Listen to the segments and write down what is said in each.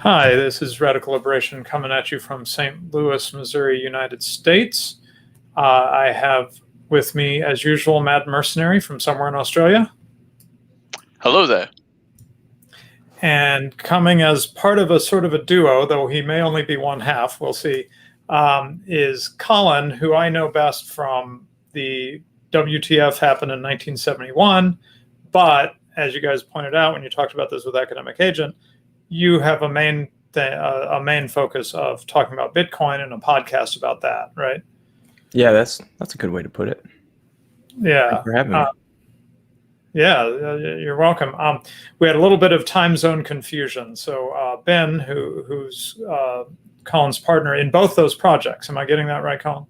Hi, this is Radical Liberation coming at you from St. Louis, Missouri, United States. I have with me, as usual, Mad Mercenary from somewhere in Australia. Hello there. And coming as part of a sort of a duo, though he may only be one half, we'll see, is Colin, who I know best from the WTF Happened in 1971. But as you guys pointed out when you talked about this with Academic Agent, you have a main focus of talking about Bitcoin and a podcast about that, right? Yeah, that's a good way to put it. Yeah. Thanks for having me. Yeah, you're welcome. We had a little bit of time zone confusion. So Ben, who's Colin's partner in both those projects, am I getting that right, Colin?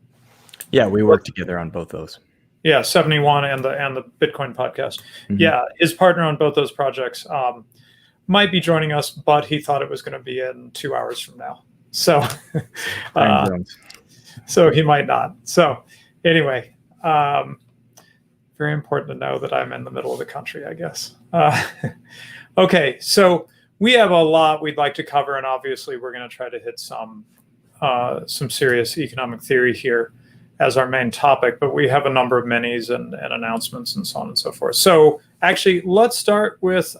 Yeah, we work together on both those. Yeah, 71 and the Bitcoin podcast. Mm-hmm. Yeah, his partner on both those projects might be joining us, but he thought it was going to be in 2 hours from now. So, so he might not. So anyway, very important to know that I'm in the middle of the country, I guess. Okay, so we have a lot we'd like to cover, and obviously we're going to try to hit some serious economic theory here as our main topic, but we have a number of minis and announcements and so on and so forth. So actually, let's start with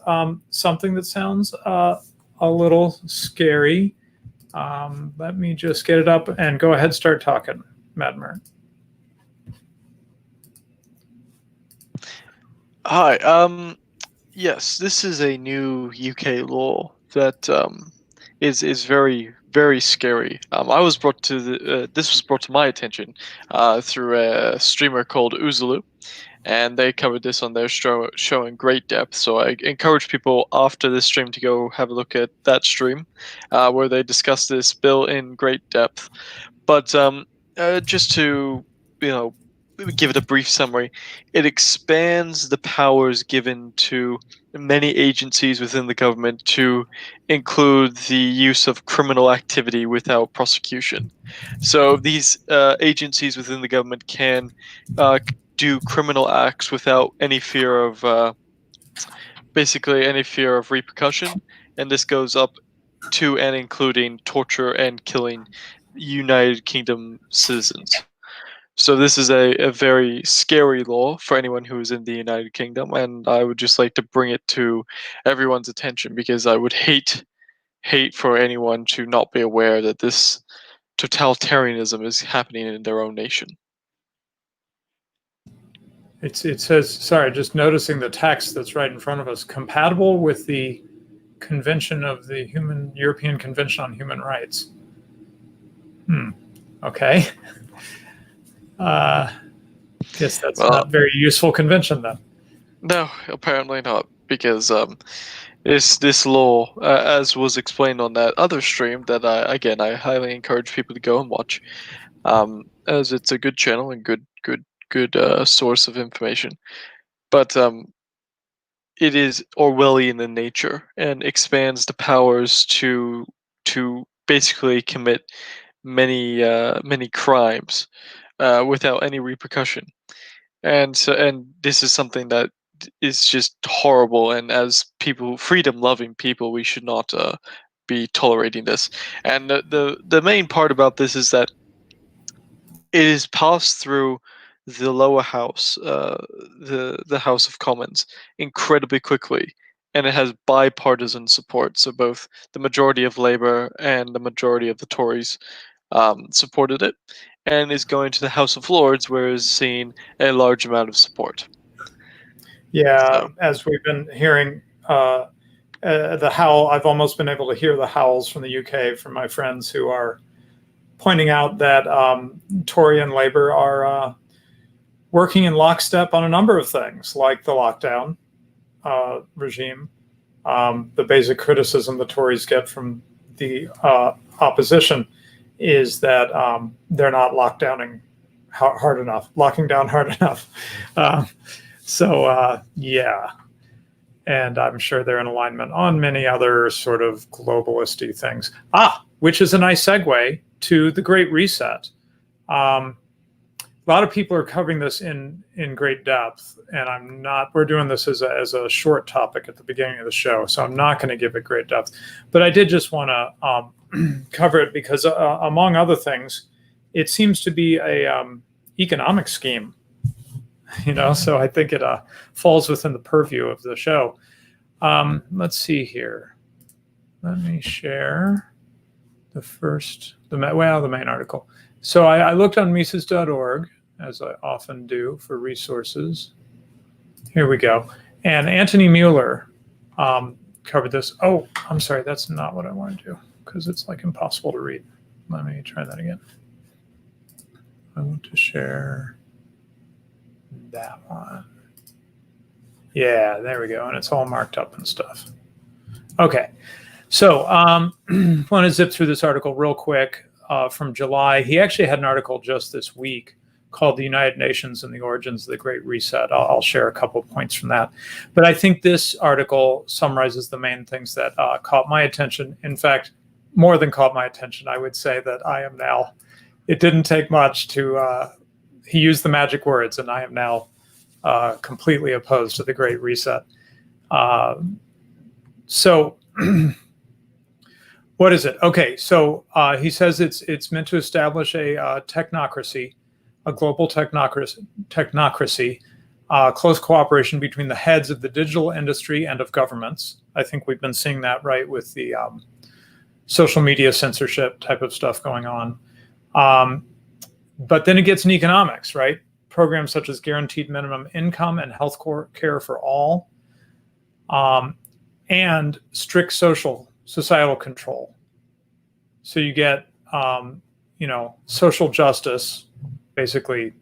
something that sounds a little scary. Let me just get it up and go ahead, start talking, Mad Mert. Hi. Yes, this is a new UK law that is very, very scary. I was brought to this was brought to my attention through a streamer called Uzulu, and they covered this on their show in great depth. So I encourage people after this stream to go have a look at that stream where they discuss this bill in great depth. But just to give it a brief summary, it expands the powers given to many agencies within the government to include the use of criminal activity without prosecution. So these agencies within the government can do criminal acts without any fear of basically any fear of repercussion, and this goes up to and including torture and killing United Kingdom citizens. So this is a very scary law for anyone who is in the United Kingdom, and I would just like to bring it to everyone's attention because I would hate for anyone to not be aware that this totalitarianism is happening in their own nation. It says, sorry, just noticing the text that's right in front of us, compatible with the Convention of the European Convention on Human Rights. Okay. Guess that's not a very useful convention then. No, apparently not, because this law, as was explained on that other stream that I highly encourage people to go and watch, as it's a good channel and good source of information. But it is Orwellian in nature and expands the powers to basically commit many crimes without any repercussion, and this is something that is just horrible. And as people, freedom-loving people, we should not be tolerating this. And the main part about this is that it is passed through the lower house, the House of Commons, incredibly quickly, and it has bipartisan support. So both the majority of Labour and the majority of the Tories supported it, and is going to the House of Lords, where it's seen a large amount of support. Yeah, so, as we've been hearing, the howl, I've almost been able to hear the howls from the UK from my friends who are pointing out that Tory and Labour are working in lockstep on a number of things, like the lockdown regime. The basic criticism the Tories get from the opposition is that they're not locking down hard enough. Yeah. And I'm sure they're in alignment on many other sort of globalist-y things. Which is a nice segue to the Great Reset. a lot of people are covering this in great depth, and I'm not. We're doing this as a short topic at the beginning of the show, so I'm not going to give it great depth. But I did just want to cover it because, among other things, it seems to be a economic scheme. So I think it falls within the purview of the show. Let's see here. Let me share the main article. So I looked on Mises.org, as I often do, for resources. Here we go. And Anthony Mueller covered this. Oh, I'm sorry, that's not what I want to do because it's like impossible to read. Let me try that again. I want to share that one. Yeah, there we go. And it's all marked up and stuff. Okay. So I want to zip through this article real quick from July. He actually had an article just this week called The United Nations and the Origins of the Great Reset. I'll share a couple of points from that. But I think this article summarizes the main things that caught my attention. In fact, more than caught my attention, I would say that I am now, it didn't take much to, he used the magic words, and I am now completely opposed to the Great Reset. So what is it? Okay, so he says it's meant to establish a technocracy, a global technocracy, close cooperation between the heads of the digital industry and of governments. I think we've been seeing that, right, with the social media censorship type of stuff going on. But then it gets in economics, right? Programs such as guaranteed minimum income and health care for all, and strict societal control. So you get, social justice, basically,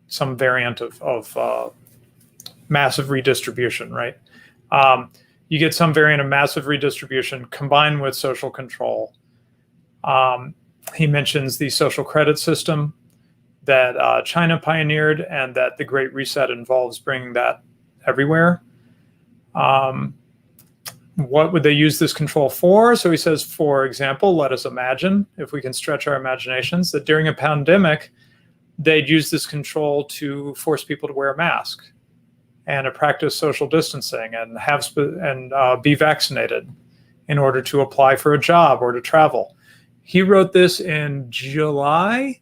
some variant of massive redistribution, right? You get some variant of massive redistribution combined with social control. He mentions the social credit system that China pioneered and that the Great Reset involves bringing that everywhere. What would they use this control for? So he says, for example, let us imagine, if we can stretch our imaginations, that during a pandemic, they'd use this control to force people to wear a mask and to practice social distancing and be vaccinated in order to apply for a job or to travel. He wrote this in July,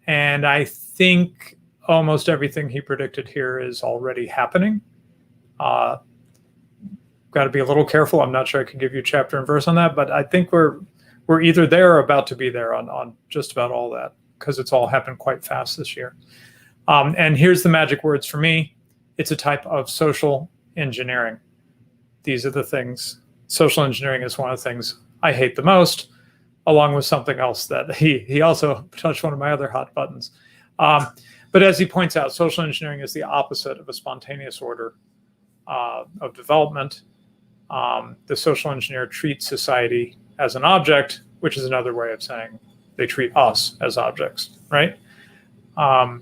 and I think almost everything he predicted here is already happening. Got to be a little careful. I'm not sure I can give you chapter and verse on that, but I think we're either there or about to be there on just about all that, because it's all happened quite fast this year. And here's the magic words for me. It's a type of social engineering. These are the things. Social engineering is one of the things I hate the most, along with something else that he also touched one of my other hot buttons. But as he points out, social engineering is the opposite of a spontaneous order of development. The social engineer treats society as an object, which is another way of saying they treat us as objects, right? But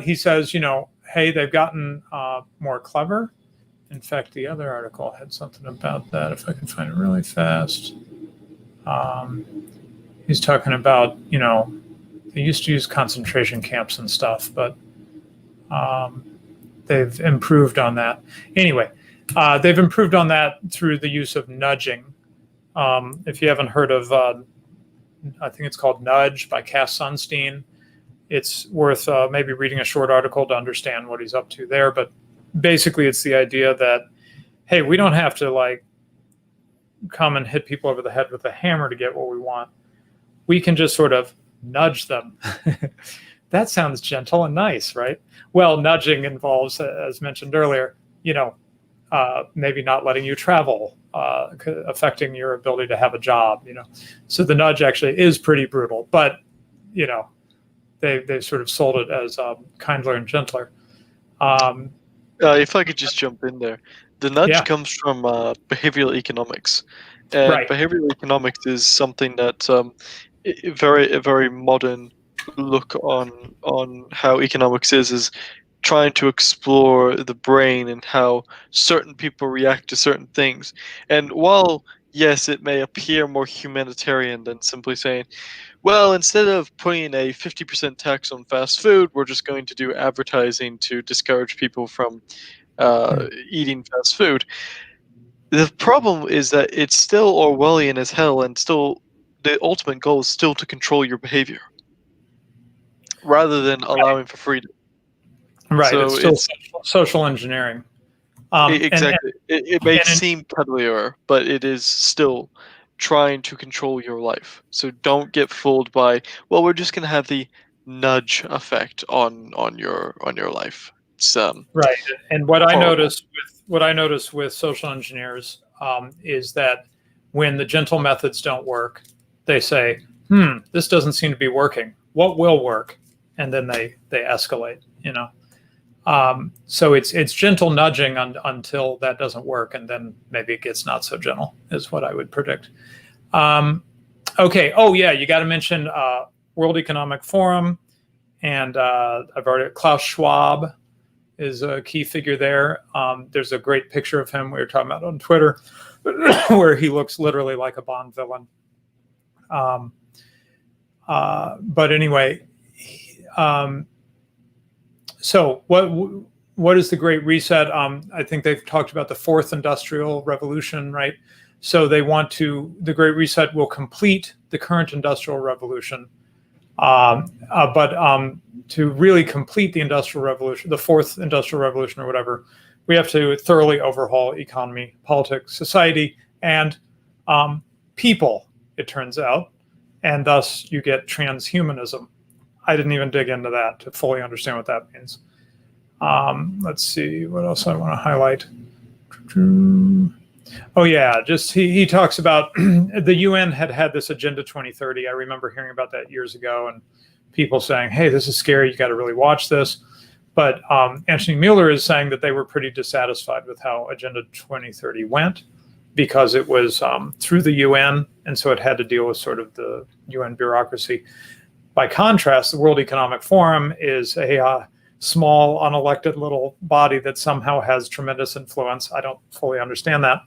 he says, hey, they've gotten more clever. In fact, the other article had something about that, if I can find it really fast. He's talking about, they used to use concentration camps and stuff, but they've improved on that. Anyway, they've improved on that through the use of nudging. If you haven't heard of, I think it's called Nudge by Cass Sunstein. It's worth maybe reading a short article to understand what he's up to there. But basically, it's the idea that, hey, we don't have to come and hit people over the head with a hammer to get what we want. We can just sort of nudge them. That sounds gentle and nice, right? Well, nudging involves, as mentioned earlier, maybe not letting you travel, affecting your ability to have a job, So the nudge actually is pretty brutal, but, they've sort of sold it as kinder and gentler. If I could just jump in there. The nudge comes from behavioral economics. And right. Behavioral economics is something that a very modern look on how economics is trying to explore the brain and how certain people react to certain things. And while yes, it may appear more humanitarian than simply saying, well, instead of putting a 50% tax on fast food, we're just going to do advertising to discourage people from eating fast food. The problem is that it's still Orwellian as hell, and still the ultimate goal is still to control your behavior rather than allowing for freedom. Right. So It's still social engineering. exactly. It may and in- seem cuddlier, but it is still trying to control your life. So don't get fooled by, well, we're just going to have the nudge effect on your life. It's right. And horrible. what I notice with social engineers is that when the gentle methods don't work, they say, this doesn't seem to be working. What will work? And then they escalate, you know. So it's gentle nudging until that doesn't work, and then maybe it gets not so gentle, is what I would predict. Okay. Oh yeah, you got to mention World Economic Forum, and I've already Klaus Schwab is a key figure there. There's a great picture of him we were talking about on Twitter, where he looks literally like a Bond villain. But anyway. So what is the Great Reset? I think they've talked about the fourth industrial revolution, right? So the Great Reset will complete the current industrial revolution. But to really complete the industrial revolution, the fourth industrial revolution or whatever, we have to thoroughly overhaul economy, politics, society, and people, it turns out. And thus you get transhumanism. I didn't even dig into that to fully understand what that means. Let's see what else I want to highlight. Oh yeah, just he talks about the UN had this Agenda 2030. I remember hearing about that years ago, and people saying, "Hey, this is scary. You got to really watch this." But Anthony Mueller is saying that they were pretty dissatisfied with how Agenda 2030 went, because it was through the UN, and so it had to deal with sort of the UN bureaucracy. By contrast, the World Economic Forum is a small, unelected little body that somehow has tremendous influence. I don't fully understand that.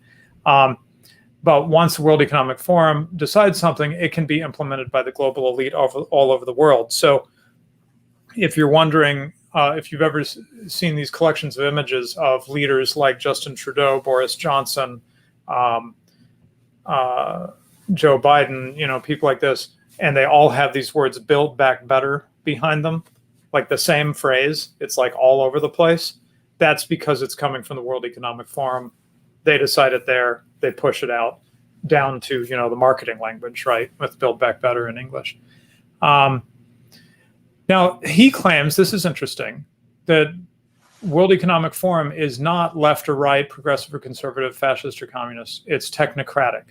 But once the World Economic Forum decides something, it can be implemented by the global elite all over the world. So if you're wondering if you've ever seen these collections of images of leaders like Justin Trudeau, Boris Johnson, Joe Biden, you know, people like this, and they all have these words "build back better" behind them, like the same phrase. It's like all over the place. That's because it's coming from the World Economic Forum. They decide it there. They push it out down to, you know, the marketing language, right, with "build back better" in English. Now, he claims, this is interesting, that World Economic Forum is not left or right, progressive or conservative, fascist or communist. It's technocratic.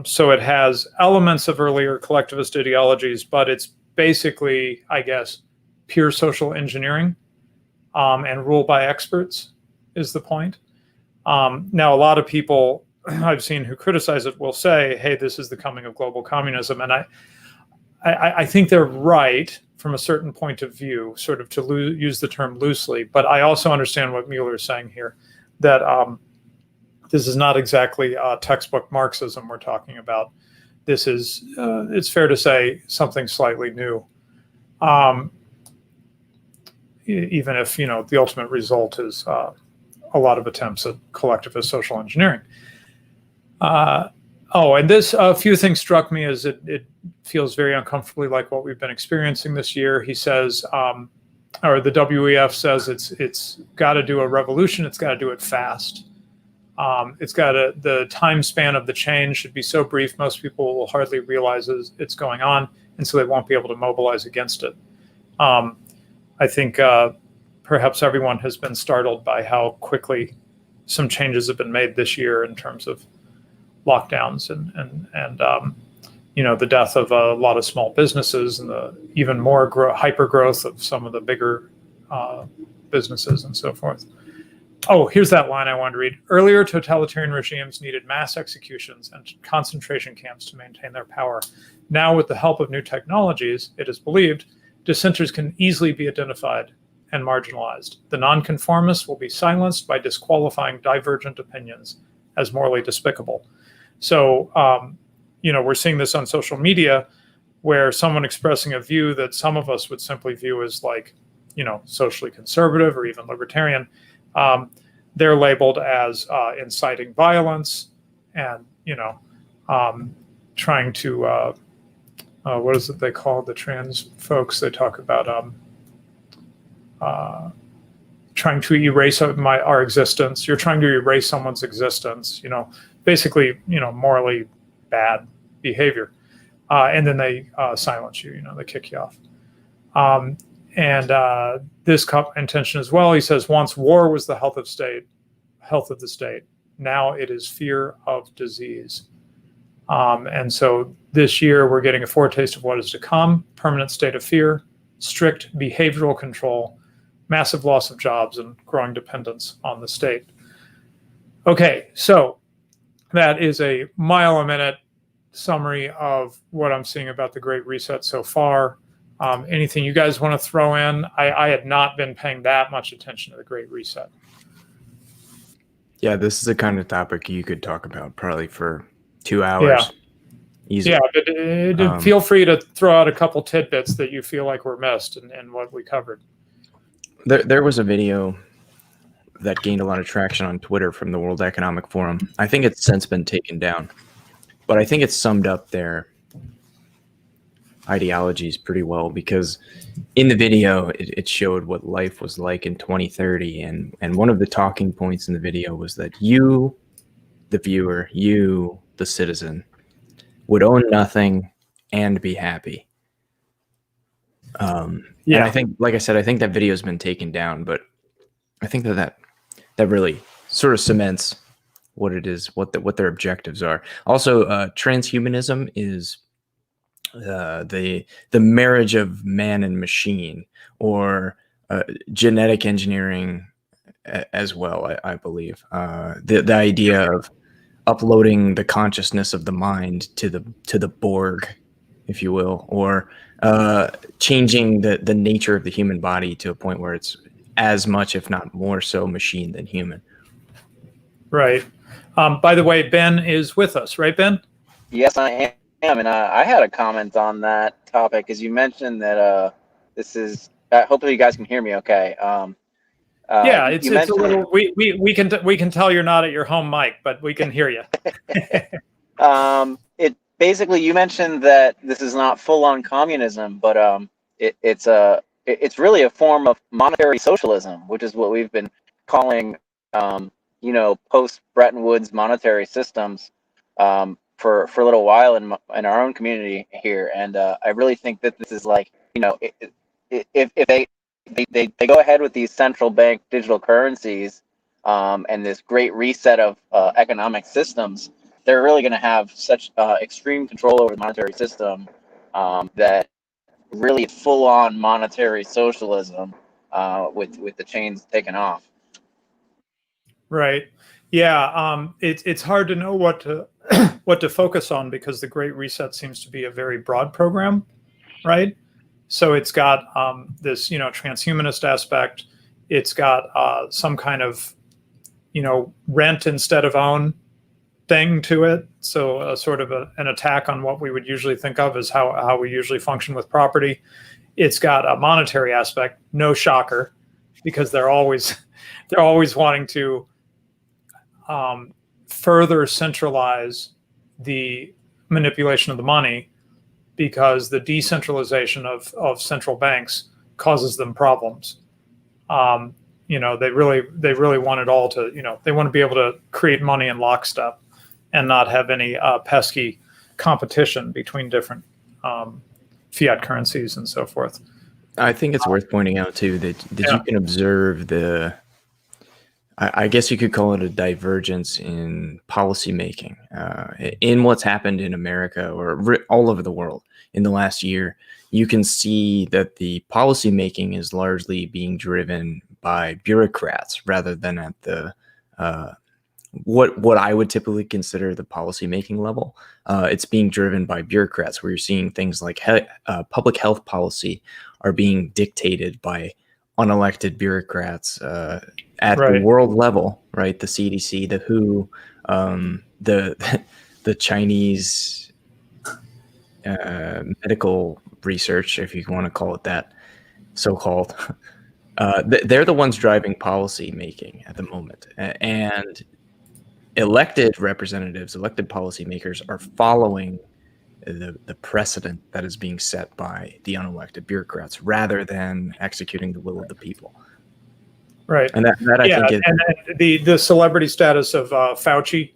So it has elements of earlier collectivist ideologies, but it's basically, I guess, pure social engineering and rule by experts is the point. Now, a lot of people I've seen who criticize it will say, hey, this is the coming of global communism. And I think they're right from a certain point of view, sort of to use the term loosely. But I also understand what Mueller is saying here, that this is not exactly textbook Marxism we're talking about. This is, it's fair to say, something slightly new. Even if, you know, the ultimate result is a lot of attempts at collectivist social engineering. And this, a few things struck me as it feels very uncomfortably like what we've been experiencing this year. He says, or the WEF says, it's got to do a revolution. It's got to do it fast. It's got the time span of the change should be so brief, most people will hardly realize it's going on, and so they won't be able to mobilize against it. I think perhaps everyone has been startled by how quickly some changes have been made this year in terms of lockdowns and you know, the death of a lot of small businesses and the even more hyper growth of some of the bigger businesses and so forth. Oh, here's that line I wanted to read. Earlier totalitarian regimes needed mass executions and concentration camps to maintain their power. Now, with the help of new technologies, it is believed, dissenters can easily be identified and marginalized. The nonconformists will be silenced by disqualifying divergent opinions as morally despicable. So, we're seeing this on social media where someone expressing a view that some of us would simply view as like, socially conservative or even libertarian, they're labeled as inciting violence and, trying to, what is it they call the trans folks? They talk about trying to erase our existence. You're trying to erase someone's existence, basically, morally bad behavior. And then they silence you, they kick you off. And this intention as well, he says, once war was the health of the state. Now it is fear of disease. And so this year we're getting a foretaste of what is to come: permanent state of fear, strict behavioral control, massive loss of jobs, and growing dependence on the state. Okay, so that is a mile-a-minute summary of what I'm seeing about the Great Reset so far. Anything you guys want to throw in? I had not been paying that much attention to the Great Reset. Yeah, this is the kind of topic you could talk about probably for 2 hours. Easy. Yeah, but feel free to throw out a couple tidbits that you feel like were missed and what we covered. There was a video that gained a lot of traction on Twitter from the World Economic Forum. I think it's since been taken down, but I think it summed up their ideologies pretty well, because in the video it showed what life was like in 2030, and one of the talking points in the video was that you, the viewer, you, the citizen, would own nothing and be happy. And I think, like I said, I think that video has been taken down, but I think that really sort of cements what it is, what their objectives are. Also, transhumanism is the marriage of man and machine, or genetic engineering as well. I believe the idea of uploading the consciousness of the mind to the Borg, if you will, or changing the nature of the human body to a point where it's as much, if not more so, machine than human. Right. By the way, Ben is with us, right, Ben? Yes, I am. And I had a comment on that topic, as you mentioned that this is, hopefully you guys can hear me okay. Yeah, it's a little, we can tell you're not at your home mic, but we can hear you. Basically, you mentioned that this is not full-on communism, but it's really a form of monetary socialism, which is what we've been calling, post Bretton Woods monetary systems for a little while in our own community here. And I really think that this is like, if they go ahead with these central bank digital currencies and this great reset of economic systems, they're really going to have such extreme control over the monetary system that really full-on monetary socialism with the chains taken off. Right. Yeah. It's hard to know what to focus on, because the Great Reset seems to be a very broad program, right? So it's got this, transhumanist aspect. It's got some kind of, rent instead of own thing to it. So sort of an attack on what we would usually think of as how we usually function with property. It's got a monetary aspect, no shocker, because they're always wanting to further centralize the manipulation of the money, because the decentralization of central banks causes them problems. They really want it all to, they want to be able to create money in lockstep and not have any pesky competition between different fiat currencies and so forth. I think it's worth pointing out too that you can observe I guess you could call it a divergence in policymaking in what's happened in America or all over the world in the last year. You can see that the policymaking is largely being driven by bureaucrats rather than at the what I would typically consider the policymaking level. It's being driven by bureaucrats, where you're seeing things like public health policy are being dictated by unelected bureaucrats at the world level, right? The CDC, the WHO, the the Chinese medical research, if you want to call it that, so-called. They're the ones driving policy making at the moment, and elected representatives, elected policymakers are following the precedent that is being set by the unelected bureaucrats rather than executing the will of the people. Right. And that I think is, and the celebrity status of Fauci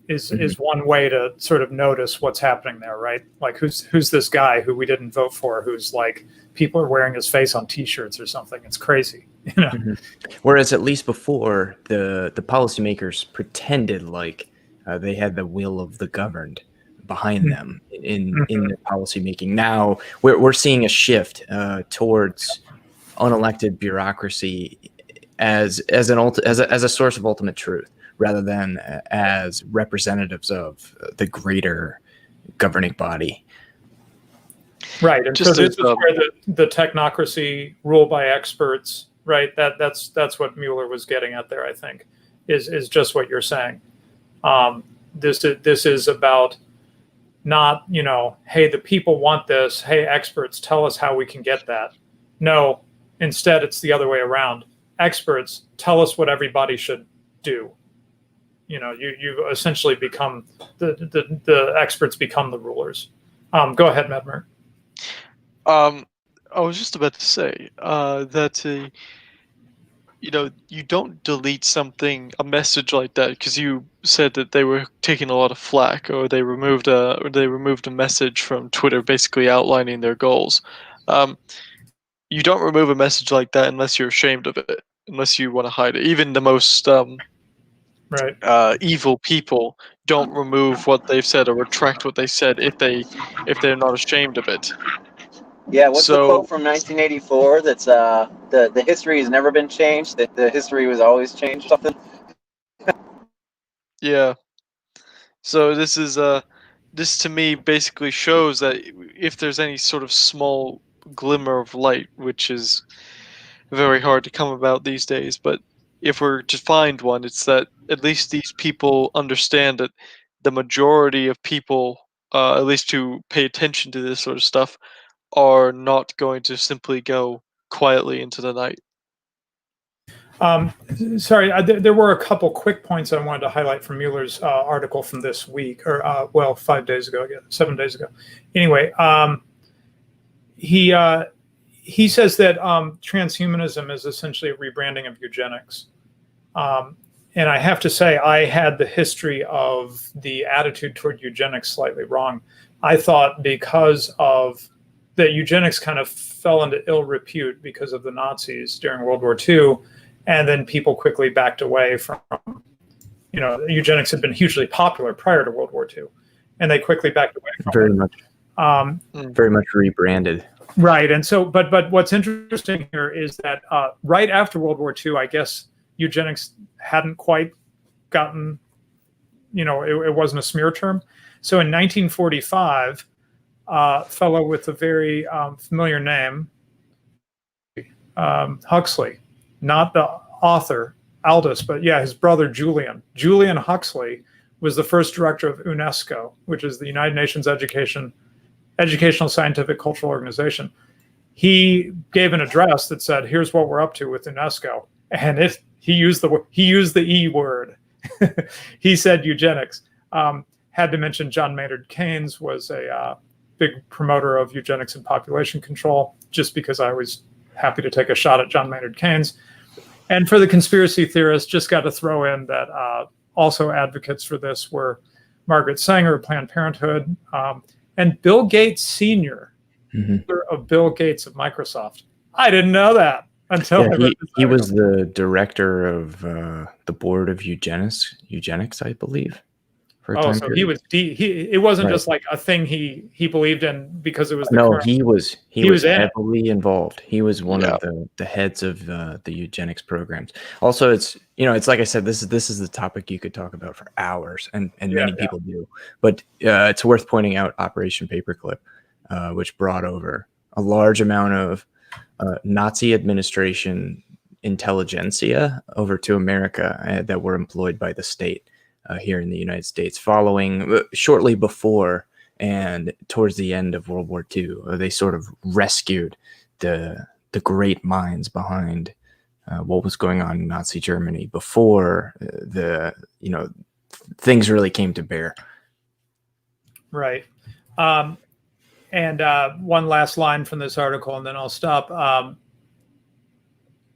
is one way to sort of notice what's happening there, right? Like who's this guy who we didn't vote for, who's like people are wearing his face on T-shirts or something. It's crazy, you know. Whereas at least before, the policymakers pretended like they had the will of the governed behind them in their policy making. Now we're seeing a shift towards unelected bureaucracy as a source of ultimate truth, rather than as representatives of the greater governing body. Right, and so this is where the technocracy, rule by experts, right? That's what Mueller was getting at there. I think is just what you're saying. This is about not, you know, hey, the people want this. Hey, experts, tell us how we can get that. No, instead, it's the other way around. Experts, tell us what everybody should do. You know, you essentially become the experts become the rulers. Go ahead, Medmer. I was just about to say that you know, you don't delete a message like that, because you said that they were taking a lot of flack, or they removed a message from Twitter basically outlining their goals. You don't remove a message like that unless you're ashamed of it, unless you want to hide it. Even the most evil people don't remove what they've said or retract what they said if they're not ashamed of it. Yeah, what's the quote from 1984? That's the history has never been changed. That the history was always changed. Something. Yeah. So this to me basically shows that if there's any sort of small glimmer of light, which is very hard to come about these days, but if we're to find one, it's that at least these people understand that the majority of people, at least who pay attention to this sort of stuff, are not going to simply go quietly into the night. Sorry, there were a couple quick points I wanted to highlight from Mueller's article from this week, or 5 days ago, 7 days ago. Anyway, he says that transhumanism is essentially a rebranding of eugenics. And I have to say, I had the history of the attitude toward eugenics slightly wrong. I thought because of that eugenics kind of fell into ill repute because of the Nazis during World War II, and then people quickly backed away from, you know, eugenics had been hugely popular prior to World War II, and they quickly backed away from very much rebranded. Right, and so, but what's interesting here is that right after World War II, I guess eugenics hadn't quite gotten, you know, it wasn't a smear term. So in 1945, a fellow with a very familiar name, Huxley, not the author Aldous, but yeah, his brother Julian Huxley was the first director of UNESCO, which is the United Nations Educational, Scientific, Cultural Organization. He gave an address that said, "Here's what we're up to with UNESCO," and he used the E word. He said eugenics. Had to mention John Maynard Keynes was a big promoter of eugenics and population control, just because I was happy to take a shot at John Maynard Keynes. And for the conspiracy theorists, just got to throw in that also advocates for this were Margaret Sanger of Planned Parenthood, and Bill Gates Sr., of Bill Gates of Microsoft. I didn't know that until he was the director of the board of eugenics, I believe. So he was it wasn't just like a thing he believed in because it was he was heavily involved. He was one of the heads of the eugenics programs. Also, it's like I said, this is the topic you could talk about for hours, and many people do. But it's worth pointing out Operation Paperclip, which brought over a large amount of Nazi administration intelligentsia over to America that were employed by the state. here in the United States, following shortly before and towards the end of World War II. They sort of rescued the great minds behind what was going on in Nazi Germany before things really came to bear. Right. And one last line from this article, and then I'll stop.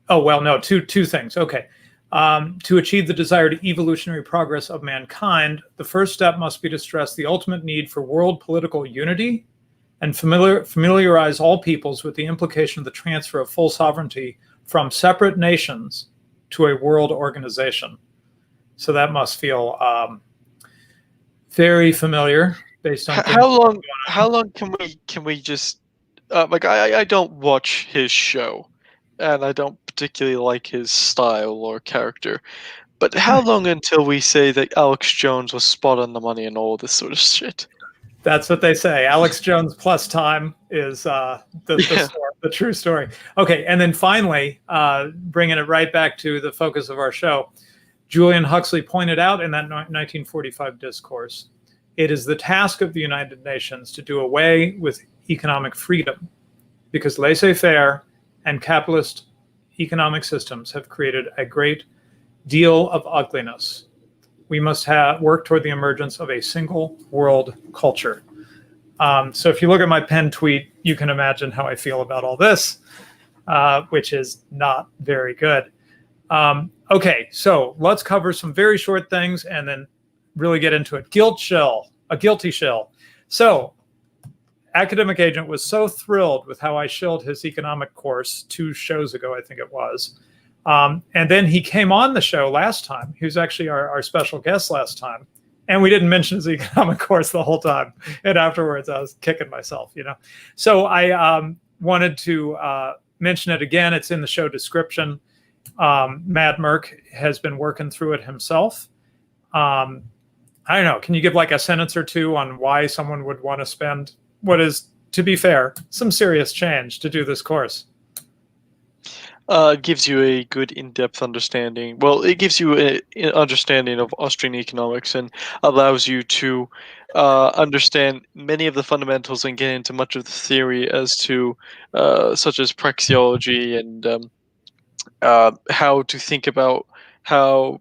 Two things. Okay. To achieve the desired evolutionary progress of mankind, the first step must be to stress the ultimate need for world political unity and familiarize all peoples with the implication of the transfer of full sovereignty from separate nations to a world organization. So that must feel very familiar based on how long can we just I don't watch his show, and I don't particularly like his style or character. But how long until we say that Alex Jones was spot on the money and all this sort of shit? That's what they say. Alex Jones plus time is the true story. Okay, and then finally, bringing it right back to the focus of our show, Julian Huxley pointed out in that 1945 discourse, it is the task of the United Nations to do away with economic freedom, because laissez-faire and capitalist economic systems have created a great deal of ugliness. We must work toward the emergence of a single world culture. So if you look at my pen tweet, you can imagine how I feel about all this, which is not very good. Okay, so let's cover some very short things and then really get into it. A guilty shill. So Academic Agent was so thrilled with how I shilled his economic course 2 shows ago, I think it was. And then he came on the show last time. He was actually our special guest last time. And we didn't mention his economic course the whole time. And afterwards, I was kicking myself, So I wanted to mention it again. It's in the show description. Mad Merc has been working through it himself. I don't know. Can you give like a sentence or two on why someone would want to spend what is, to be fair, some serious change to do this course? It gives you a good in-depth understanding. Well, it gives you an understanding of Austrian economics and allows you to understand many of the fundamentals and get into much of the theory as to such as praxeology and how to think about how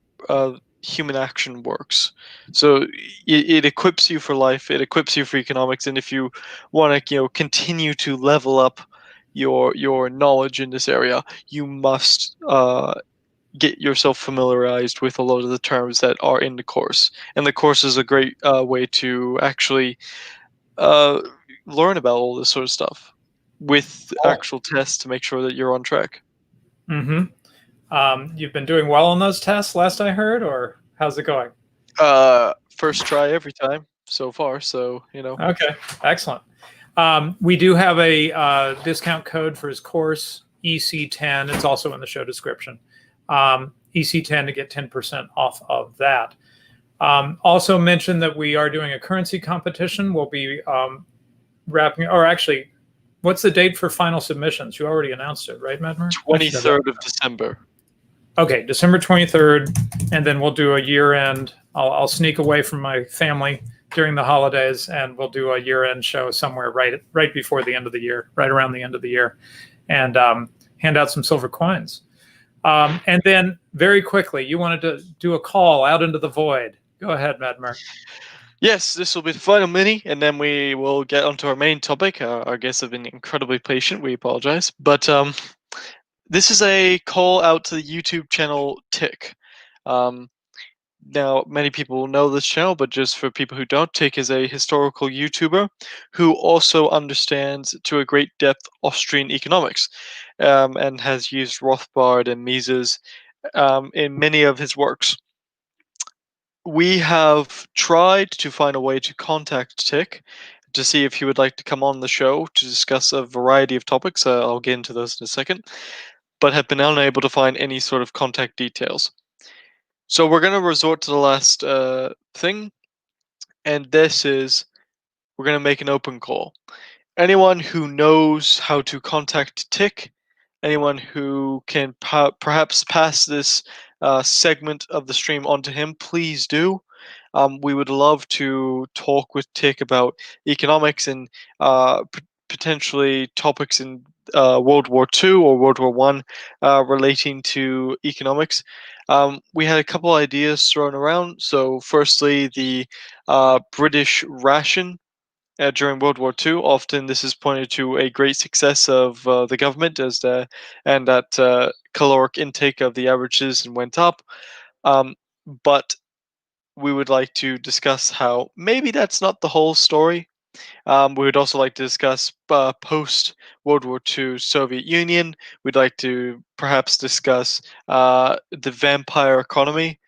human action works. So it equips you for life. It equips you for economics. And if you want to, continue to level up your knowledge in this area, you must get yourself familiarized with a lot of the terms that are in the course. And the course is a great way to actually learn about all this sort of stuff with actual tests to make sure that you're on track. Mm-hmm. You've been doing well on those tests, last I heard, or how's it going? First try every time so far, so Okay, excellent. We do have a discount code for his course, EC10. It's also in the show description. EC10 to get 10% off of that. Also mention that we are doing a currency competition. We'll be what's the date for final submissions? You already announced it, right, Madmer? 23rd of December. Okay, December 23rd, and then we'll do a year-end. I'll sneak away from my family during the holidays, and we'll do a year-end show somewhere right before the end of the year, right around the end of the year, and hand out some silver coins. And then very quickly, you wanted to do a call out into the void. Go ahead, Madmer. Yes, this will be the final mini, and then we will get onto our main topic. Our guests have been incredibly patient. We apologize. But this is a call out to the YouTube channel Tick. Now, many people will know this channel, but just for people who don't, Tick is a historical YouTuber who also understands to a great depth Austrian economics and has used Rothbard and Mises in many of his works. We have tried to find a way to contact Tick to see if he would like to come on the show to discuss a variety of topics. I'll get into those in a second, but have been unable to find any sort of contact details. So we're going to resort to the last thing, and this is we're going to make an open call. Anyone who knows how to contact Tick, anyone who can perhaps pass this segment of the stream onto him, please do. We would love to talk with Tick about economics and potentially topics in World War II or World War One relating to economics. We had a couple ideas thrown around. So, firstly, the British ration during World War II. Often, this is pointed to a great success of the government and that caloric intake of the average citizen went up. But we would like to discuss how maybe that's not the whole story. We would also like to discuss post World War II Soviet Union. We'd like to perhaps discuss the vampire economy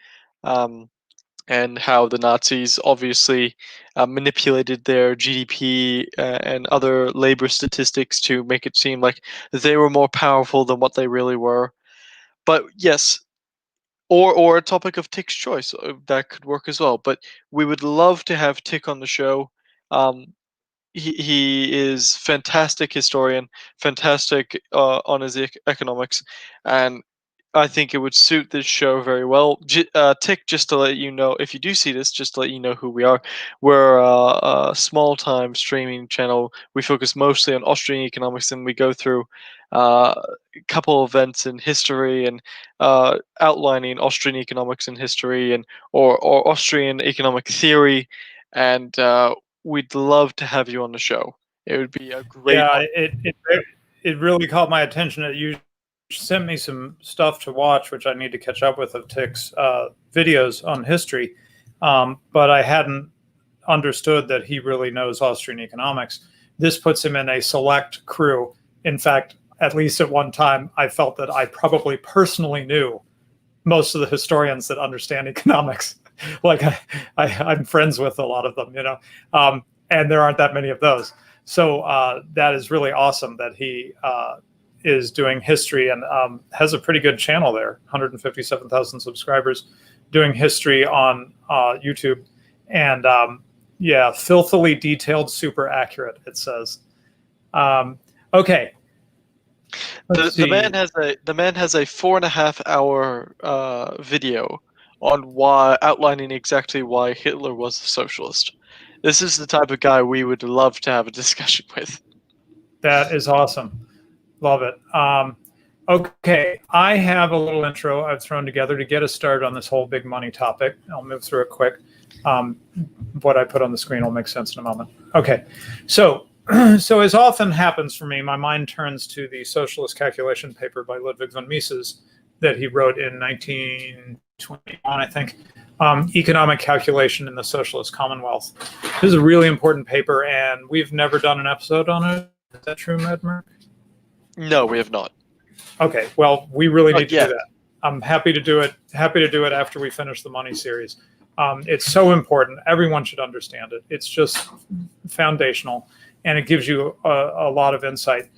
and how the Nazis obviously manipulated their GDP and other labor statistics to make it seem like they were more powerful than what they really were. But yes, or a topic of Tick's choice that could work as well. But we would love to have Tick on the show. He is fantastic historian, fantastic on his economics, and I think it would suit this show very well. Tick, just to let you know, if you do see this, just to let you know who we are. We're a small-time streaming channel. We focus mostly on Austrian economics, and we go through a couple events in history and outlining Austrian economics and history and or Austrian economic theory. And we'd love to have you on the show. It would be a great. Yeah, it really caught my attention that you sent me some stuff to watch, which I need to catch up with of Tick's videos on history, but I hadn't understood that he really knows Austrian economics. This puts him in a select crew. In fact, at least at one time, I felt that I probably personally knew most of the historians that understand economics. Like I'm friends with a lot of them, and there aren't that many of those. So that is really awesome that he is doing history and has a pretty good channel there, 157,000 subscribers, doing history on YouTube. And yeah, filthily detailed, super accurate, it says. Okay. The man has a 4.5 hour video on outlining exactly why Hitler was a socialist. This is the type of guy we would love to have a discussion with. That is awesome. Love it. Okay, I have a little intro I've thrown together to get us started on this whole big money topic. I'll move through it quick. What I put on the screen will make sense in a moment. Okay, so as often happens for me, my mind turns to the socialist calculation paper by Ludwig von Mises that he wrote in 1921, I think, Economic Calculation in the Socialist Commonwealth. This is a really important paper, and we've never done an episode on it. Is that true, Medmer? No, we have not. Okay, well, we really need to do that. I'm happy to do it. Happy to do it after we finish the money series. It's so important. Everyone should understand it. It's just foundational, and it gives you a lot of insight.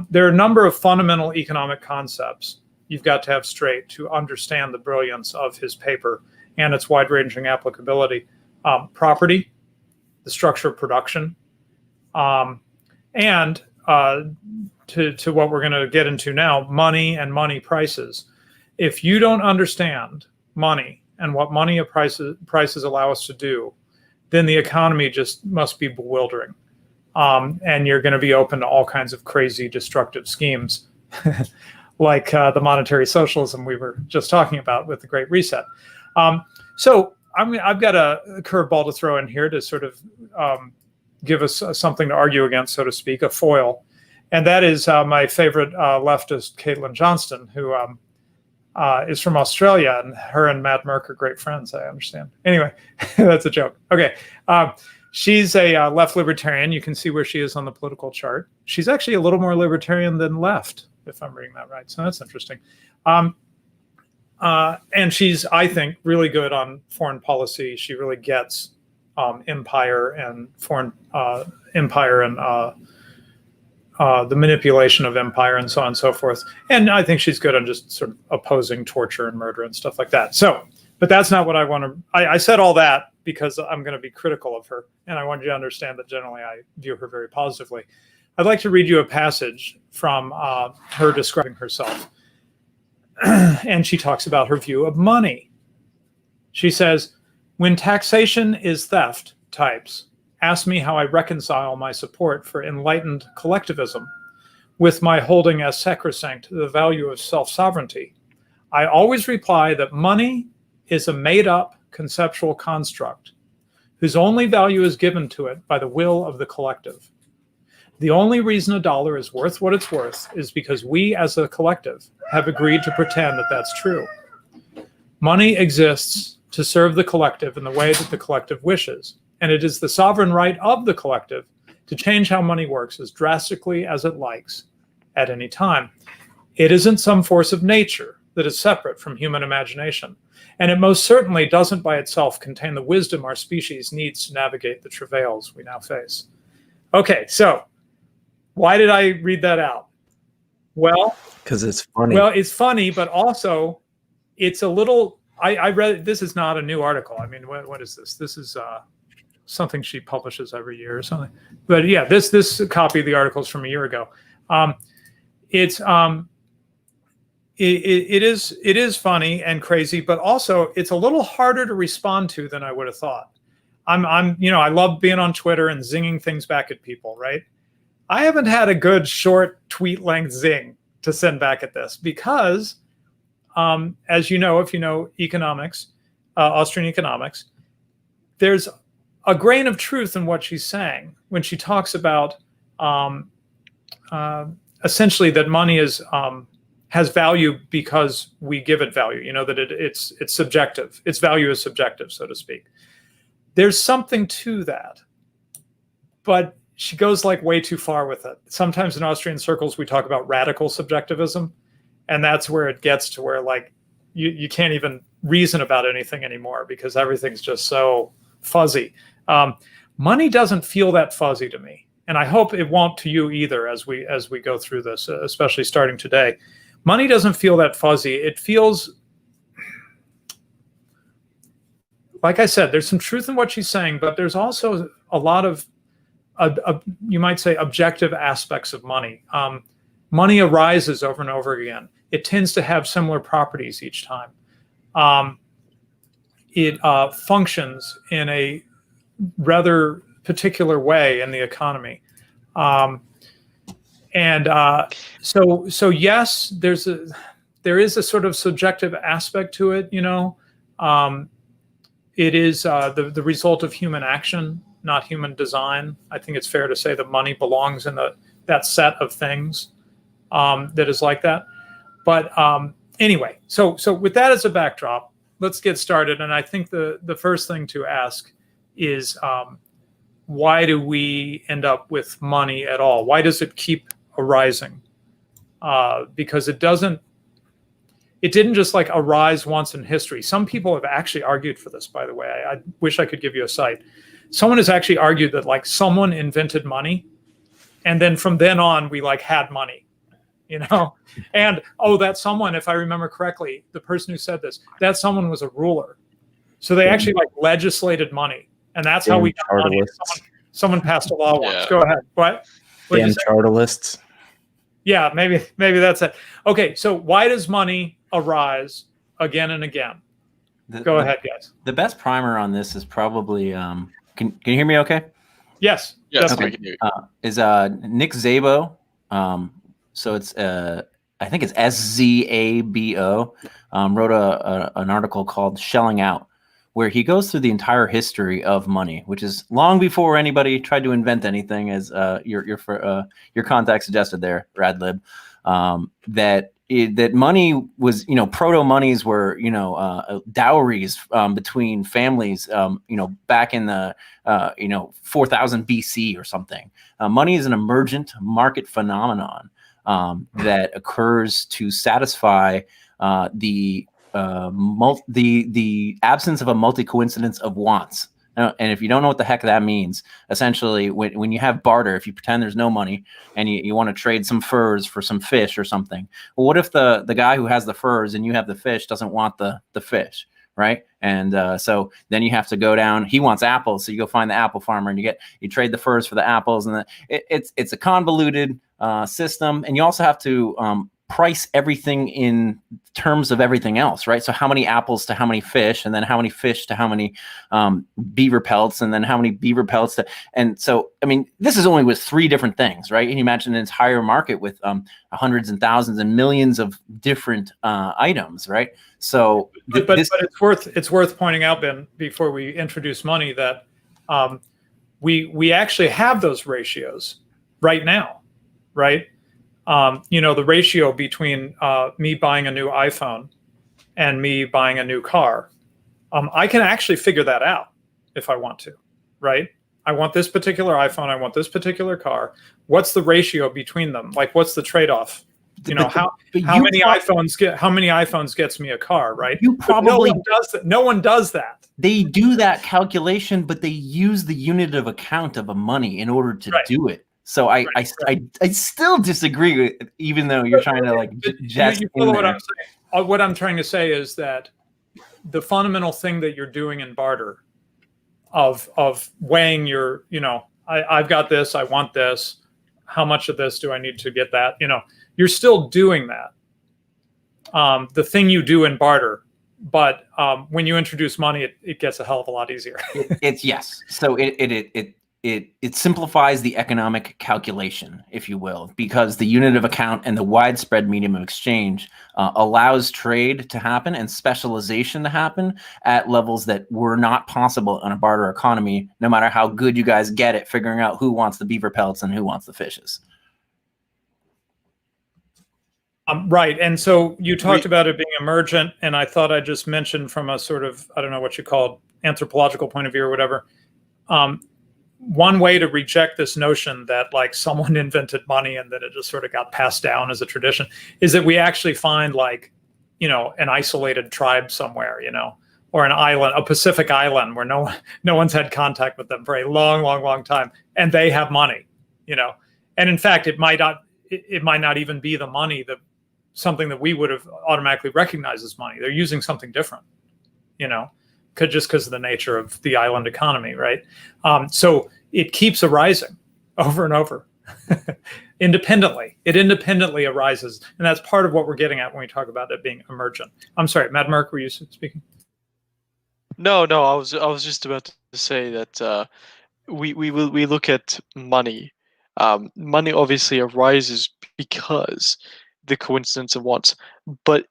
There are a number of fundamental economic concepts you've got to have straight to understand the brilliance of his paper and its wide-ranging applicability. Property, the structure of production, and to what we're going to get into now, money and money prices. If you don't understand money and what money prices allow us to do, then the economy just must be bewildering. And you're going to be open to all kinds of crazy, destructive schemes, like the monetary socialism we were just talking about with the Great Reset. So I've got a curveball to throw in here to sort of give us something to argue against, so to speak, a foil. And that is my favorite leftist, Caitlin Johnston, who is from Australia, and her and Matt Merck are great friends, I understand. Anyway, that's a joke. Okay. She's a left libertarian. You can see where she is on the political chart. She's actually a little more libertarian than left, if I'm reading that right. So that's interesting. And she's, I think, really good on foreign policy. She really gets empire and foreign empire and the manipulation of empire and so on and so forth. And I think she's good on just sort of opposing torture and murder and stuff like that. So, but that's not what I want to, I said all that because I'm going to be critical of her. And I want you to understand that generally I view her very positively. I'd like to read you a passage from her describing herself. and she talks about her view of money. She says, when taxation is theft types ask me how I reconcile my support for enlightened collectivism with my holding as sacrosanct the value of self-sovereignty, I always reply that money is a made-up conceptual construct whose only value is given to it by the will of the collective. The only reason a dollar is worth what it's worth is because we as a collective have agreed to pretend that that's true. Money exists to serve the collective in the way that the collective wishes, and it is the sovereign right of the collective to change how money works as drastically as it likes at any time. It isn't some force of nature that is separate from human imagination, and it most certainly doesn't by itself contain the wisdom our species needs to navigate the travails we now face. Okay, so why did I read that out? Well, because it's funny. Well, it's funny, but also it's a little, I read, this is not a new article. I mean, what is this? This is something she publishes every year or something. But yeah, this copy of the article is from a year ago. It is funny and crazy, but also it's a little harder to respond to than I would have thought. I love being on Twitter and zinging things back at people, right? I haven't had a good short tweet length zing to send back at this because, as you know, if you know economics, Austrian economics, there's a grain of truth in what she's saying when she talks about essentially that money is has value because we give it value. You know, that it's subjective. Its value is subjective, so to speak. There's something to that, but she goes like way too far with it. Sometimes in Austrian circles, we talk about radical subjectivism, and that's where it gets to where like you can't even reason about anything anymore because everything's just so fuzzy. Money doesn't feel that fuzzy to me, and I hope it won't to you either as we go through this, especially starting today. Money doesn't feel that fuzzy. It feels, like I said, there's some truth in what she's saying, but there's also a lot of you might say objective aspects of money. Money arises over and over again. It tends to have similar properties each time. It functions in a rather particular way in the economy. So yes, there is a sort of subjective aspect to it, you know. It is the result of human action, not human design. I think it's fair to say that money belongs in that set of things that is like that. But anyway, so with that as a backdrop, let's get started. And I think the first thing to ask is why do we end up with money at all? Why does it keep arising? Because it didn't just like arise once in history. Some people have actually argued for this, by the way. I wish I could give you a cite. Someone has actually argued that like someone invented money, and then from then on we like had money, you know. And that someone, if I remember correctly, the person who said this, that someone was a ruler, so they actually like legislated money, and that's how we got money. Someone passed a law once. Go ahead. What? Damn chartalists. Yeah, maybe that's it. Okay, so why does money arise again and again? Go ahead, guys. The best primer on this is probably can you hear me okay? Yes. Okay. We can hear you. Is Nick Szabo. So it's I think it's Szabo. Wrote an article called "Shelling Out," where he goes through the entire history of money, which is long before anybody tried to invent anything, as your contact suggested there, Radlib. That money was, proto monies were, dowries between families, back in the 4000 BC or something. Money is an emergent market phenomenon that occurs to satisfy the absence of a multi-coincidence of wants. And if you don't know what the heck that means, essentially, when you have barter, if you pretend there's no money and you want to trade some furs for some fish or something, well, what if the guy who has the furs and you have the fish doesn't want the fish, right? And so then you have to go down. He wants apples, so you go find the apple farmer and you trade the furs for the apples, and it's a convoluted system. And you also have to price everything in terms of everything else, right? So how many apples to how many fish, and then how many fish to how many beaver pelts, and then how many beaver pelts to, and so, I mean, this is only with 3 different things, right? And you imagine an entire market with hundreds and thousands and millions of different items, right? So, but it's worth pointing out, Ben, before we introduce money, that we actually have those ratios right now, right? You know, the ratio between me buying a new iPhone and me buying a new car, I can actually figure that out if I want to, right? I want this particular iPhone, I want this particular car. What's the ratio between them? Like, what's the trade-off? You know, how many iPhones gets me a car, right? You probably no one does that. They do that calculation, but they use the unit of account of a money in order to do it. So I still disagree with, even though you're trying to like jest you follow in what there. I'm saying. What I'm trying to say is that the fundamental thing that you're doing in barter of weighing your, you know, I've got this, I want this, how much of this do I need to get that? You know, you're still doing that. The thing you do in barter, but when you introduce money, it gets a hell of a lot easier. It's yes. So it simplifies the economic calculation, if you will, because the unit of account and the widespread medium of exchange allows trade to happen and specialization to happen at levels that were not possible in a barter economy, no matter how good you guys get at figuring out who wants the beaver pelts and who wants the fishes. Right. And so you talked about it being emergent, and I thought I just mentioned from a sort of, I don't know what you call it, anthropological point of view or whatever. One way to reject this notion that like someone invented money and then it just sort of got passed down as a tradition is that we actually find like, you know, an isolated tribe somewhere, you know, or an island, a Pacific island where no one's had contact with them for a long time, and they have money, you know. And in fact, it might not even be the money that something that we would have automatically recognized as money. They're using something different, you know, just because of the nature of the island economy, right? So it keeps arising over and over independently. It independently arises. And that's part of what we're getting at when we talk about it being emergent. I'm sorry, Mad Mark, were you speaking? No, I was just about to say that we look at money. Money obviously arises because the coincidence of wants, but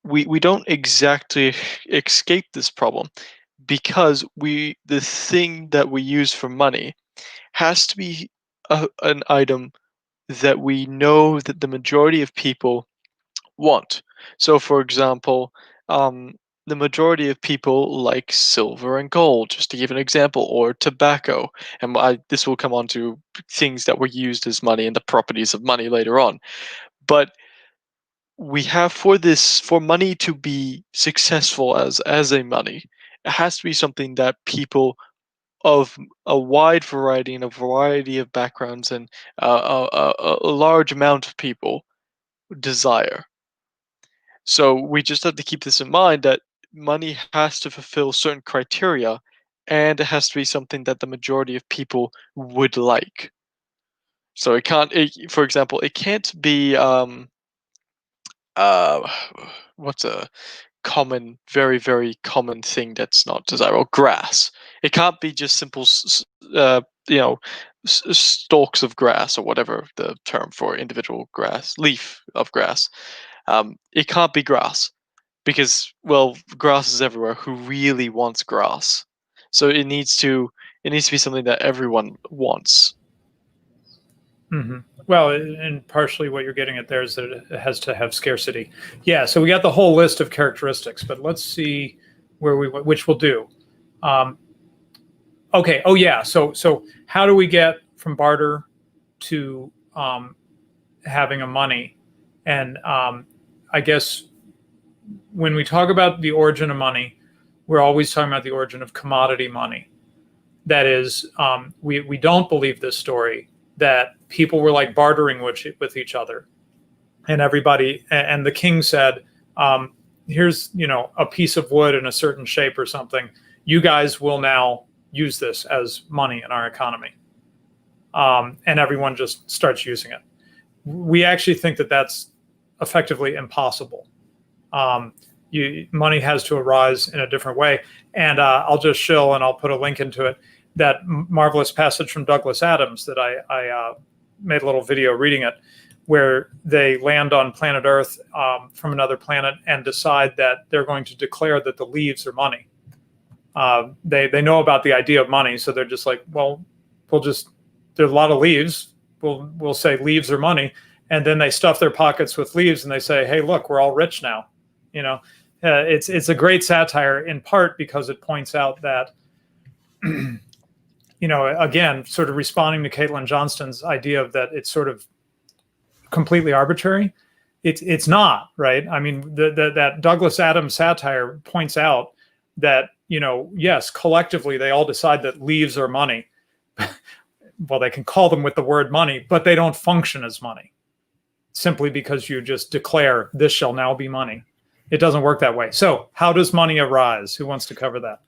we don't exactly escape this problem, because the thing that we use for money has to be an item that we know that the majority of people want. So, for example, the majority of people like silver and gold, just to give an example, or tobacco. And this will come on to things that were used as money and the properties of money later on. But we have for money to be successful as a money, it has to be something that people of a wide variety and a variety of backgrounds and a large amount of people desire. So we just have to keep this in mind, that money has to fulfill certain criteria, and it has to be something that the majority of people would like. So it can't, for example, it can't be what's a common, very, very common thing that's not desirable? Grass. It can't be just simple, you know, stalks of grass, or whatever the term for individual grass, leaf of grass. It can't be grass, because, well, grass is everywhere. Who really wants grass? So it needs to be something that everyone wants. Mm-hmm. Well, and partially what you're getting at there is that it has to have scarcity. Yeah, so we got the whole list of characteristics, but let's see which we'll do. Okay. Oh yeah. So how do we get from barter to having a money? And I guess when we talk about the origin of money, we're always talking about the origin of commodity money. That is, we don't believe this story that people were like bartering with each other, and everybody, and the king said, here's, you know, a piece of wood in a certain shape or something. You guys will now use this as money in our economy. And everyone just starts using it. We actually think that that's effectively impossible. Money has to arise in a different way. And I'll just shill, and I'll put a link into it, that marvelous passage from Douglas Adams that I made a little video reading it, where they land on planet Earth from another planet and decide that they're going to declare that the leaves are money. They know about the idea of money, so they're just like, well, there's a lot of leaves. We'll say leaves are money, and then they stuff their pockets with leaves, and they say, hey, look, we're all rich now. It's a great satire, in part because it points out that, again, sort of responding to Caitlin Johnston's idea of that it's sort of completely arbitrary. It's not, right? I mean, that Douglas Adams satire points out that, yes, collectively they all decide that leaves are money. Well, they can call them with the word money, but they don't function as money simply because you just declare this shall now be money. It doesn't work that way. So how does money arise? Who wants to cover that?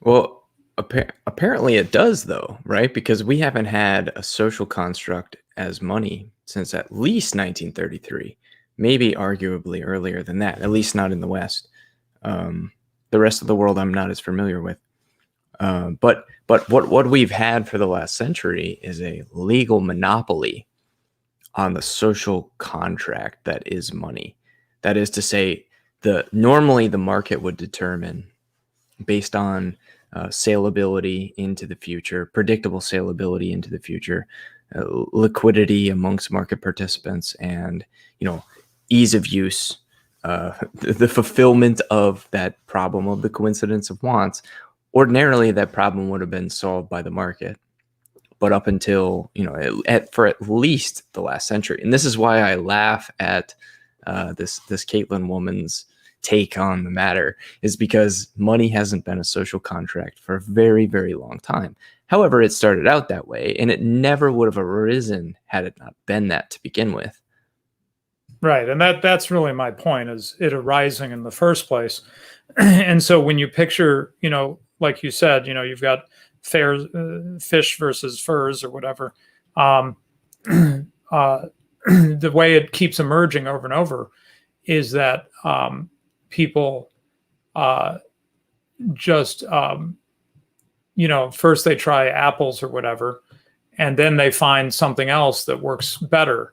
Well, apparently it does, though, right? Because we haven't had a social construct as money since at least 1933, maybe arguably earlier than that, at least not in the West. The rest of the world I'm not as familiar with. But what we've had for the last century is a legal monopoly on the social contract that is money. That is to say, normally the market would determine, based on saleability into the future, predictable saleability into the future, liquidity amongst market participants, and ease of use, the fulfillment of that problem of the coincidence of wants. Ordinarily, that problem would have been solved by the market, but up until for at least the last century, and this is why I laugh at this Caitlin woman's take on the matter, is because money hasn't been a social contract for a very, very long time. However, it started out that way, and it never would have arisen had it not been that to begin with. Right, and that's really my point, is it arising in the first place. And so when you picture, like you said, you've got fish versus furs or whatever. The way it keeps emerging over and over is that people just, first they try apples or whatever, and then they find something else that works better,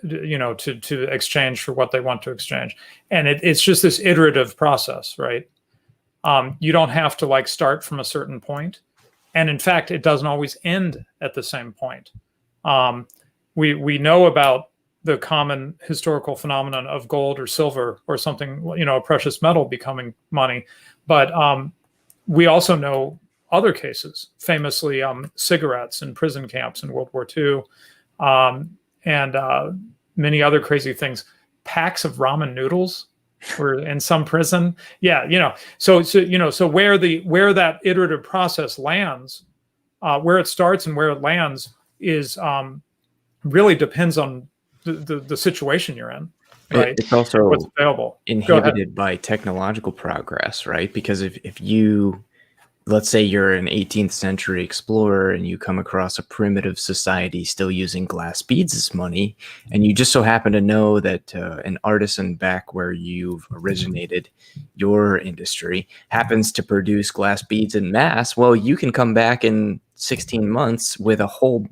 to exchange for what they want to exchange. And it's just this iterative process, right? You don't have to start from a certain point. And in fact, it doesn't always end at the same point. We know about the common historical phenomenon of gold or silver or something, a precious metal becoming money. But we also know other cases, famously cigarettes in prison camps in World War II, and many other crazy things. Packs of ramen noodles were in some prison. Yeah, so where that iterative process lands, where it starts and where it lands is really depends on the situation you're in. Right? It's also what's available. Inhibited by technological progress, right? Because if you, let's say you're an 18th century explorer and you come across a primitive society still using glass beads as money, and you just so happen to know that an artisan back where you've originated your industry happens to produce glass beads in mass, well, you can come back in 16 months with a whole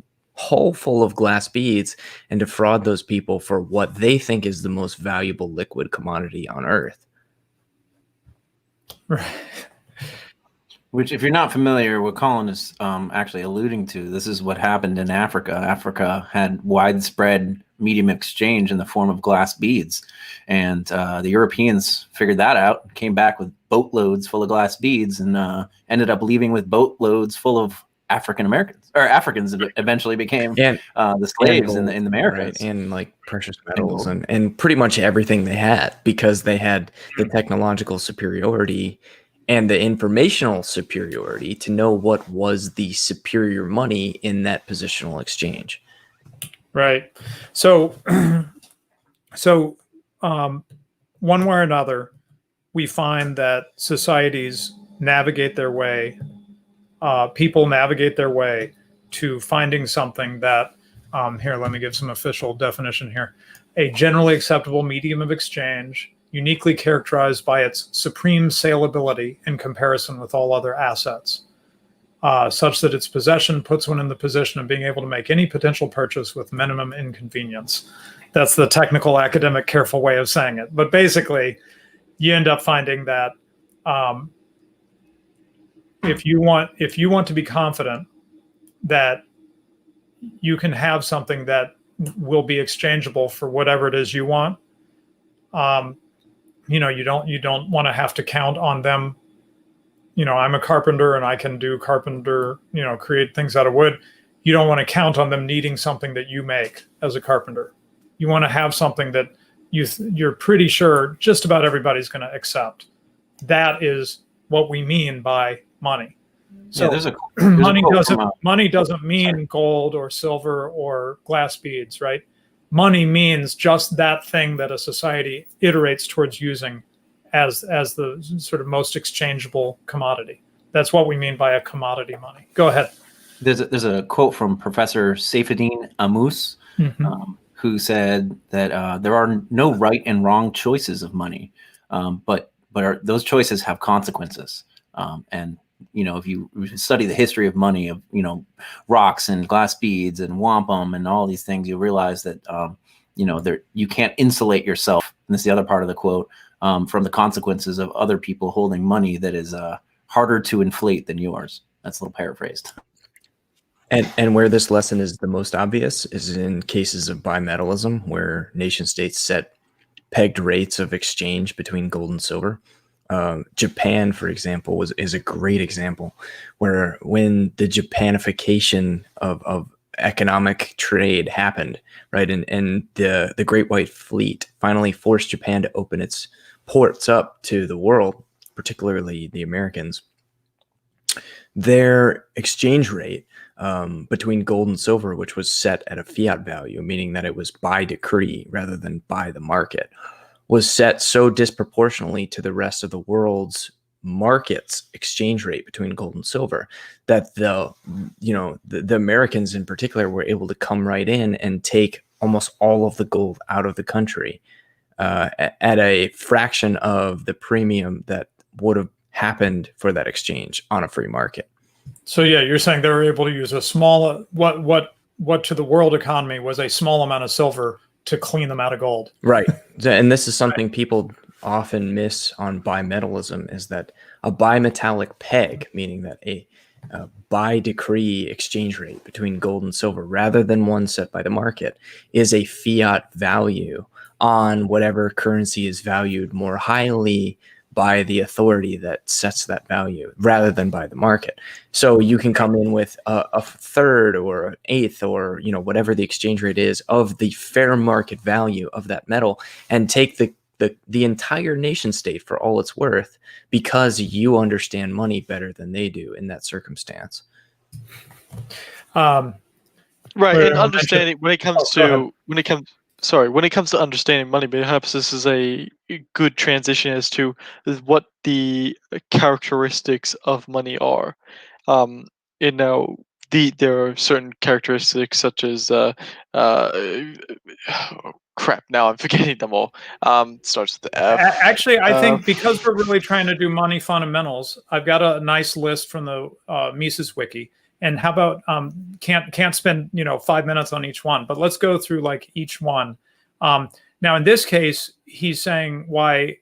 full of glass beads and defraud those people for what they think is the most valuable liquid commodity on Earth. Right. Which, if you're not familiar, what Colin is actually alluding to, this is what happened in Africa. Africa had widespread medium exchange in the form of glass beads. And the Europeans figured that out, came back with boatloads full of glass beads, and ended up leaving with boatloads full of African Americans, or Africans eventually became the slaves in the Americas. Right, and precious metals and pretty much everything they had, because they had the technological superiority and the informational superiority to know what was the superior money in that positional exchange. Right. So one way or another, we find that societies navigate their way, people navigate their way to finding something that, here, let me give some official definition here, a generally acceptable medium of exchange, uniquely characterized by its supreme saleability in comparison with all other assets, such that its possession puts one in the position of being able to make any potential purchase with minimum inconvenience. That's the technical, academic, careful way of saying it. But basically, you end up finding that if you want to be confident that you can have something that will be exchangeable for whatever it is you want, you don't want to have to count on them. I'm a carpenter and I can do carpenter, create things out of wood. You don't want to count on them needing something that you make as a carpenter. You want to have something that you're pretty sure just about everybody's going to accept. That is what we mean by money. So money doesn't mean gold or silver or glass beads, right? Money means just that thing that a society iterates towards using as the sort of most exchangeable commodity. That's what we mean by a commodity money. Go ahead. There's a quote from Professor Saifuddin Ammous, who said that there are no right and wrong choices of money, but those choices have consequences. And if you study the history of money, of rocks and glass beads and wampum and all these things, you'll realize that you can't insulate yourself. And this is the other part of the quote, from the consequences of other people holding money that is harder to inflate than yours. That's a little paraphrased. And where this lesson is the most obvious is in cases of bimetallism, where nation states set pegged rates of exchange between gold and silver. Japan, for example, is a great example, where when the Japanification of economic trade happened, right, and the Great White Fleet finally forced Japan to open its ports up to the world, particularly the Americans, their exchange rate between gold and silver, which was set at a fiat value, meaning that it was by decree rather than by the market, was set so disproportionately to the rest of the world's market's exchange rate between gold and silver that the Americans in particular were able to come right in and take almost all of the gold out of the country at a fraction of the premium that would have happened for that exchange on a free market. So yeah, you're saying they were able to use a small what to the world economy was a small amount of silver to clean them out of gold. Right. And this is something people often miss on bimetallism, is that a bimetallic peg, meaning that a by decree exchange rate between gold and silver, rather than one set by the market, is a fiat value on whatever currency is valued more highly by the authority that sets that value rather than by the market. So you can come in with a third or an eighth or whatever the exchange rate is of the fair market value of that metal and take the entire nation state for all it's worth because you understand money better than they do in that circumstance. Right, and understanding when it comes to understanding money, perhaps this is a good transition as to what the characteristics of money are. There are certain characteristics such as crap. Now I'm forgetting them all. Starts with the F. Actually, I think because we're really trying to do money fundamentals, I've got a nice list from the Mises Wiki. And how about can't spend 5 minutes on each one, but let's go through like each one. Now in this case, he's saying why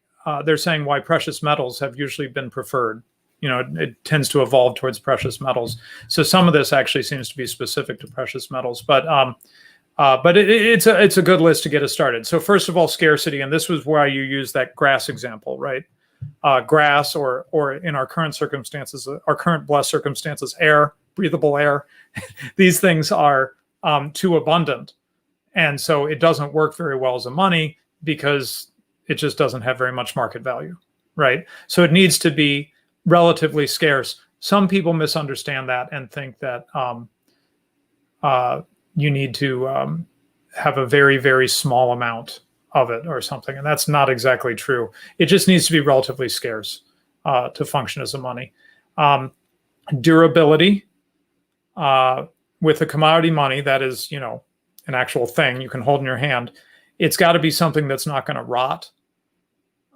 they're saying why precious metals have usually been preferred. It tends to evolve towards precious metals. So some of this actually seems to be specific to precious metals, but it's a good list to get us started. So first of all, scarcity, and this was why you use that grass example, right? Grass, or in our current circumstances, our current blessed circumstances, air, breathable air. These things are too abundant, and so it doesn't work very well as a money because it just doesn't have very much market value, right? So it needs to be relatively scarce. Some people misunderstand that and think that you need to have a very, very small amount of it or something, and that's not exactly true. It just needs to be relatively scarce to function as a money. Durability, with a commodity money that is, an actual thing you can hold in your hand, it's got to be something that's not going to rot.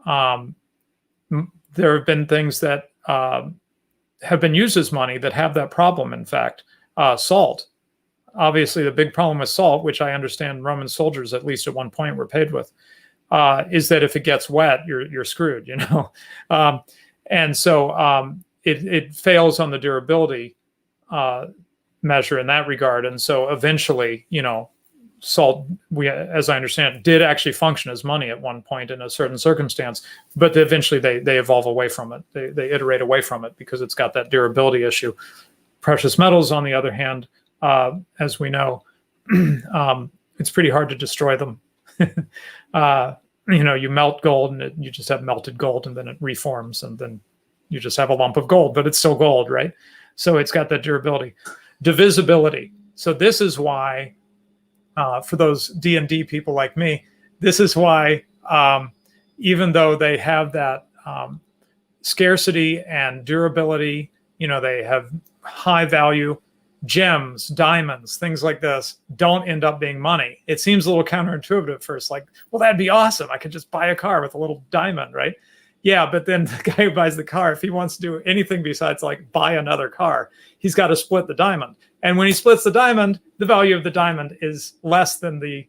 There have been things that have been used as money that have that problem. In fact, salt. Obviously, the big problem with salt, which I understand Roman soldiers, at least at one point, were paid with, is that if it gets wet, you're screwed, you know. And so it fails on the durability measure in that regard. And so eventually, you know, salt, as I understand, did actually function as money at one point in a certain circumstance, but eventually they evolve away from it. They iterate away from it because it's got that durability issue. Precious metals, on the other hand, as we know, it's pretty hard to destroy them. You know, you melt gold and you just have melted gold, and then it reforms, and then you just have a lump of gold, but it's still gold, right? So it's got that durability. Divisibility. So this is why, for those D&D people like me, this is why, even though they have that scarcity and durability, you know, they have high value, gems, diamonds, things like this don't end up being money. It seems a little counterintuitive at first, like, well, that'd be awesome. I could just buy a car with a little diamond, right? Yeah, but then the guy who buys the car, if he wants to do anything besides like buy another car, he's got to split the diamond. And when he splits the diamond, the value of the diamond is less than the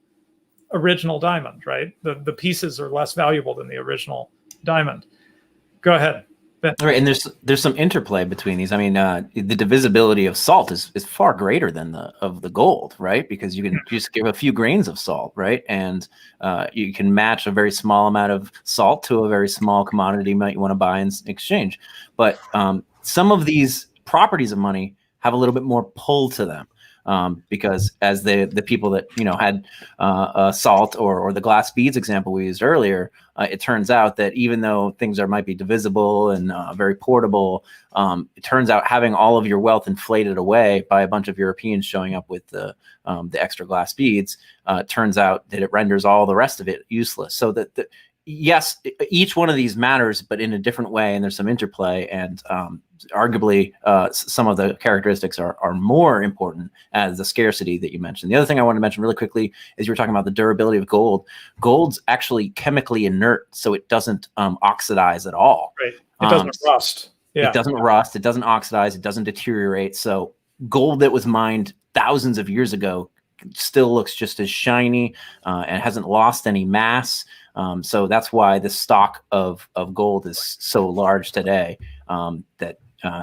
original diamond, right? The pieces are less valuable than the original diamond. Go ahead. Ben. Right, and there's some interplay between these. I mean, the divisibility of salt is far greater than the gold, right? Because you can just give a few grains of salt, right? And you can match a very small amount of salt to a very small commodity you might want to buy in exchange. But some of these properties of money have a little bit more pull to them. Because as the people that, you know, had salt or the glass beads example we used earlier, it turns out that even though things might be divisible and very portable, it turns out having all of your wealth inflated away by a bunch of Europeans showing up with the extra glass beads, turns out that it renders all the rest of it useless. So that yes, each one of these matters, but in a different way, and there's some interplay, and arguably some of the characteristics are more important as the scarcity that you mentioned. The other thing I want to mention really quickly is you were talking about the durability of gold. Gold's actually chemically inert, so it doesn't oxidize at all. Right. It doesn't rust. Yeah. It doesn't rust. It doesn't oxidize. It doesn't deteriorate. So gold that was mined thousands of years ago still looks just as shiny and hasn't lost any mass. So that's why the stock of gold is so large today, that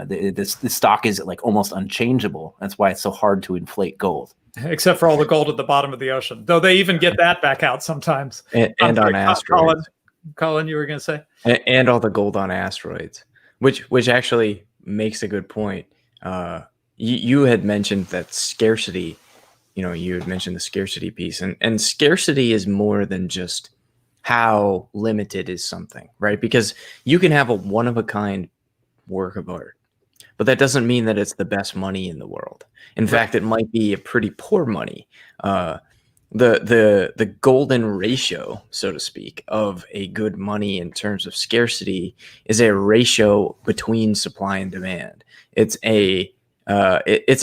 this stock is like almost unchangeable. That's why it's so hard to inflate gold. Except for all the gold at the bottom of the ocean, though they even get that back out sometimes. And on asteroids. Colin, you were going to say? And all the gold on asteroids, which actually makes a good point. You had mentioned that scarcity, you know, you had mentioned the scarcity piece, and scarcity is more than just how limited is something, right? Because you can have a one-of-a-kind work of art, but that doesn't mean that it's the best money in the world. In fact, it might be a pretty poor money. The golden ratio, so to speak, of a good money in terms of scarcity is a ratio between supply and demand. It's a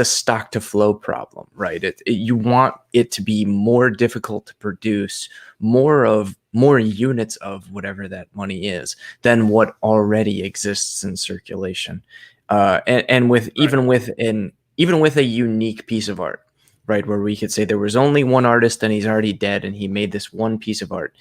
stock to flow problem, right? You want it to be more difficult to produce more units of whatever that money is than what already exists in circulation. And with even with a unique piece of art, right, where we could say there was only one artist and he's already dead and he made this one piece of art.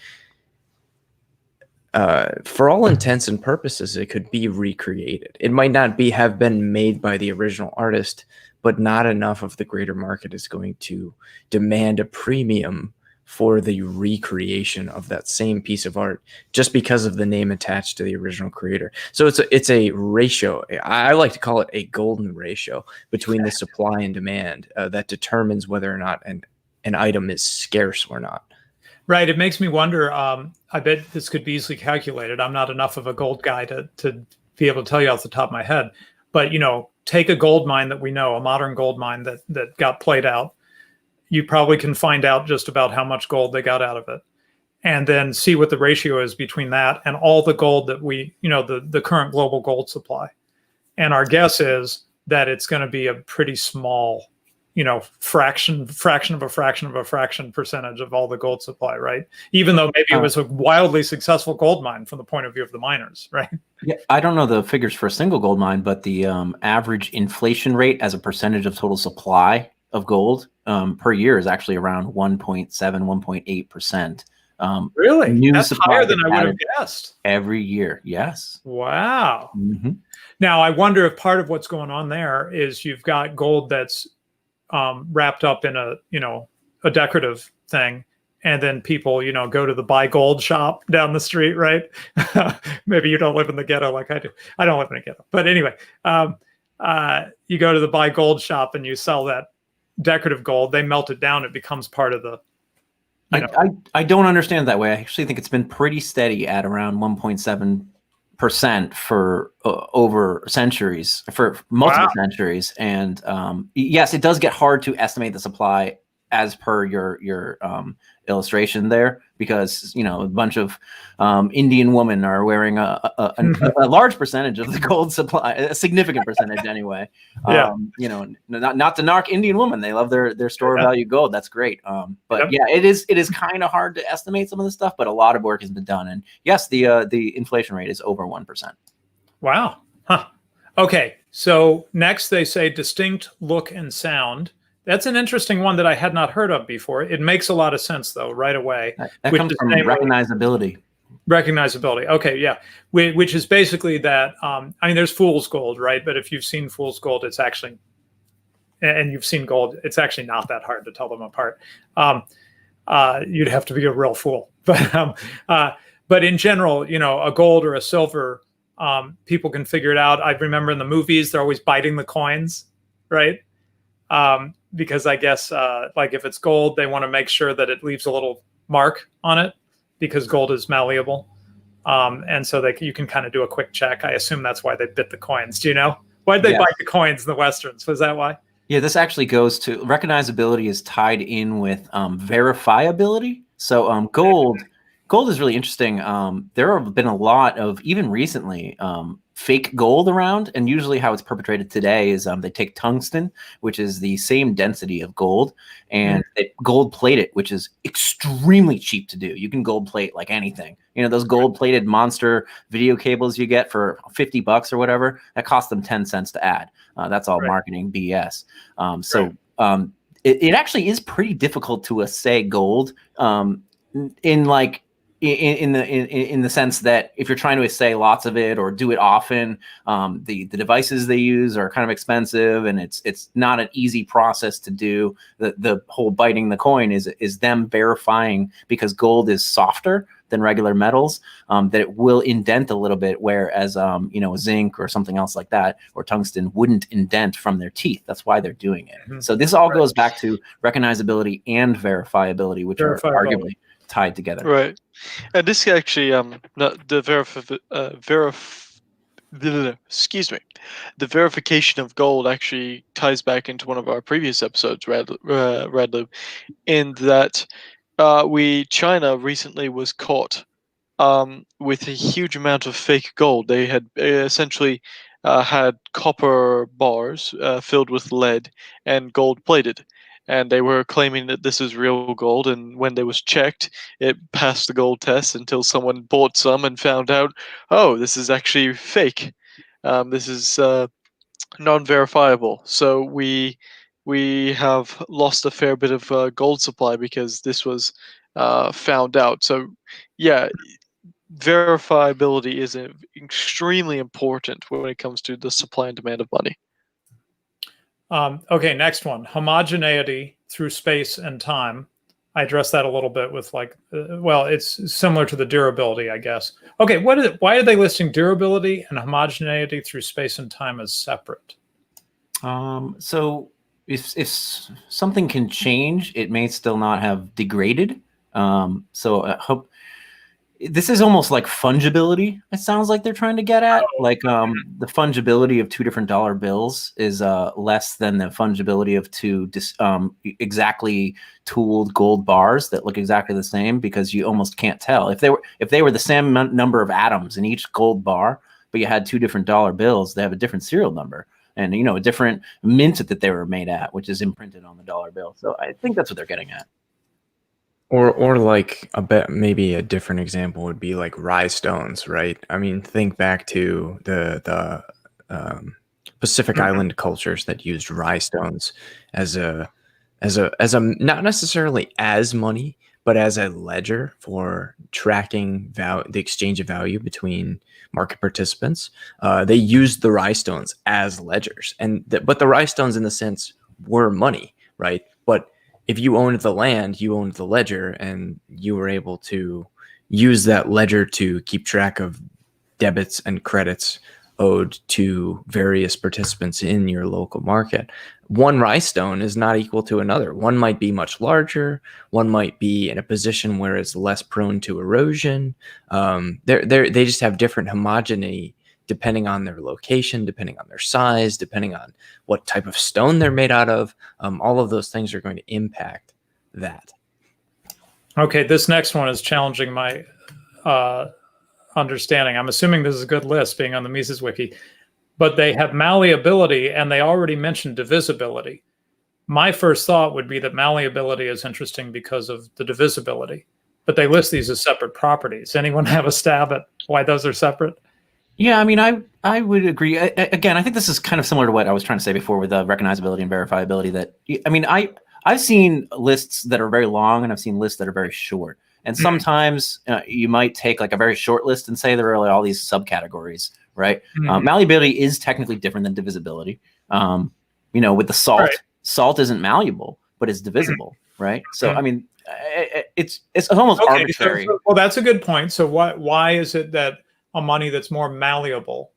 For all intents and purposes, it could be recreated. It might not have been made by the original artist, but not enough of the greater market is going to demand a premium for the recreation of that same piece of art just because of the name attached to the original creator. So it's a ratio. I like to call it a golden ratio between the supply and demand that determines whether or not an item is scarce or not. Right. It makes me wonder. I bet this could be easily calculated. I'm not enough of a gold guy to be able to tell you off the top of my head. But, you know, take a gold mine that we know, a modern gold mine that got played out. You probably can find out just about how much gold they got out of it, and then see what the ratio is between that and all the gold that we, you know, the current global gold supply. And our guess is that it's going to be a pretty small, fraction of a fraction of a fraction percentage of all the gold supply, right? Even though maybe it was a wildly successful gold mine from the point of view of the miners, right? Yeah, I don't know the figures for a single gold mine, but the average inflation rate as a percentage of total supply of gold per year is actually around 1.7, 1.8%. Really? That's supply higher than I would have added guessed. every year. Yes. Wow. Mm-hmm. Now, I wonder if part of what's going on there is you've got gold that's wrapped up in a decorative thing, and then people, go to the buy gold shop down the street, right? Maybe you don't live in the ghetto like I do. I don't live in a ghetto, but anyway, you go to the buy gold shop and you sell that decorative gold. They melt it down; it becomes part of the. I don't understand that way. I actually think it's been pretty steady at around 1.7% for over centuries, for multiple centuries. And yes, it does get hard to estimate the supply as per your illustration there, because a bunch of Indian women are wearing a large percentage of the gold supply, a significant percentage anyway. Not to knock Indian women, they love their store value gold. That's great. But yeah, it is kind of hard to estimate some of the stuff, but a lot of work has been done. And yes, the inflation rate is over 1%. Wow. Huh. Okay. So next they say distinct look and sound. That's an interesting one that I had not heard of before. It makes a lot of sense, though, right away. That comes from recognizability. Recognizability. Okay, yeah. Which is basically that, there's fool's gold, right? But if you've seen fool's gold, it's actually, and you've seen gold, it's actually not that hard to tell them apart. You'd have to be a real fool. But in general, a gold or a silver, people can figure it out. I remember in the movies, they're always biting the coins, right? Because I guess like if it's gold, they want to make sure that it leaves a little mark on it because gold is malleable. And so you can kind of do a quick check. I assume that's why they bit the coins. Do you know? Why'd they bite the coins in the Westerns? Was that why? Yeah, this actually goes to recognizability is tied in with verifiability. So gold is really interesting. There have been a lot of, even recently, fake gold around, and usually how it's perpetrated today is they take tungsten, which is the same density of gold, and they gold plate it, which is extremely cheap to do. You can gold plate like anything. Those gold plated monster video cables you get for $50 or whatever, that costs them 10 cents to add. That's all marketing BS. It actually is pretty difficult to assay gold in the sense that if you're trying to assay lots of it or do it often, the devices they use are kind of expensive, and it's not an easy process to do. The whole biting the coin is them verifying, because gold is softer than regular metals, that it will indent a little bit, whereas zinc or something else like that, or tungsten, wouldn't indent from their teeth. That's why they're doing it. So this all goes back to recognizability and verifiability, which are arguably tied together. Right. And this actually the verification of gold actually ties back into one of our previous episodes, Radlib, in that China recently was caught with a huge amount of fake gold. They had essentially had copper bars filled with lead and gold plated. And they were claiming that this is real gold, and when they was checked, it passed the gold test until someone bought some and found out, oh, this is actually fake. This is non-verifiable. So we have lost a fair bit of gold supply because this was found out. So yeah, verifiability is extremely important when it comes to the supply and demand of money. Okay, next one. Homogeneity through space and time. I addressed that a little bit with it's similar to the durability, I guess. Okay, why are they listing durability and homogeneity through space and time as separate? So if something can change, it may still not have degraded. So I hope this is almost like fungibility. It sounds like they're trying to get at the fungibility of two different dollar bills is less than the fungibility of two exactly tooled gold bars that look exactly the same, because you almost can't tell if they were the same number of atoms in each gold bar, but you had two different dollar bills. They have a different serial number, and a different mint that they were made at, which is imprinted on the dollar bill. So I think that's what they're getting at. Or like maybe a different example would be like rye stones, right? I mean, think back to the Pacific Island cultures that used rye stones as a not necessarily as money, but as a ledger for tracking the exchange of value between market participants. They used the rye stones as ledgers, but the rye stones in the sense were money, right? But if you owned the land, you owned the ledger, and you were able to use that ledger to keep track of debits and credits owed to various participants in your local market. One rye stone is not equal to another. One might be much larger. One might be in a position where it's less prone to erosion. They just have different homogeneity depending on their location, depending on their size, depending on what type of stone they're made out of. All of those things are going to impact that. Okay, this next one is challenging my understanding. I'm assuming this is a good list being on the Mises Wiki, but they have malleability and they already mentioned divisibility. My first thought would be that malleability is interesting because of the divisibility, but they list these as separate properties. Anyone have a stab at why those are separate? Yeah, I mean, I would agree. Again, I think this is kind of similar to what I was trying to say before with recognizability and verifiability. That, I mean, I've seen lists that are very long and I've seen lists that are very short. And sometimes you might take like a very short list and say there are really all these subcategories, right? Malleability is technically different than divisibility. With the salt, salt isn't malleable, but it's divisible, right? So, I mean, it's almost arbitrary. Well, that's a good point. So why is it that a money that's more malleable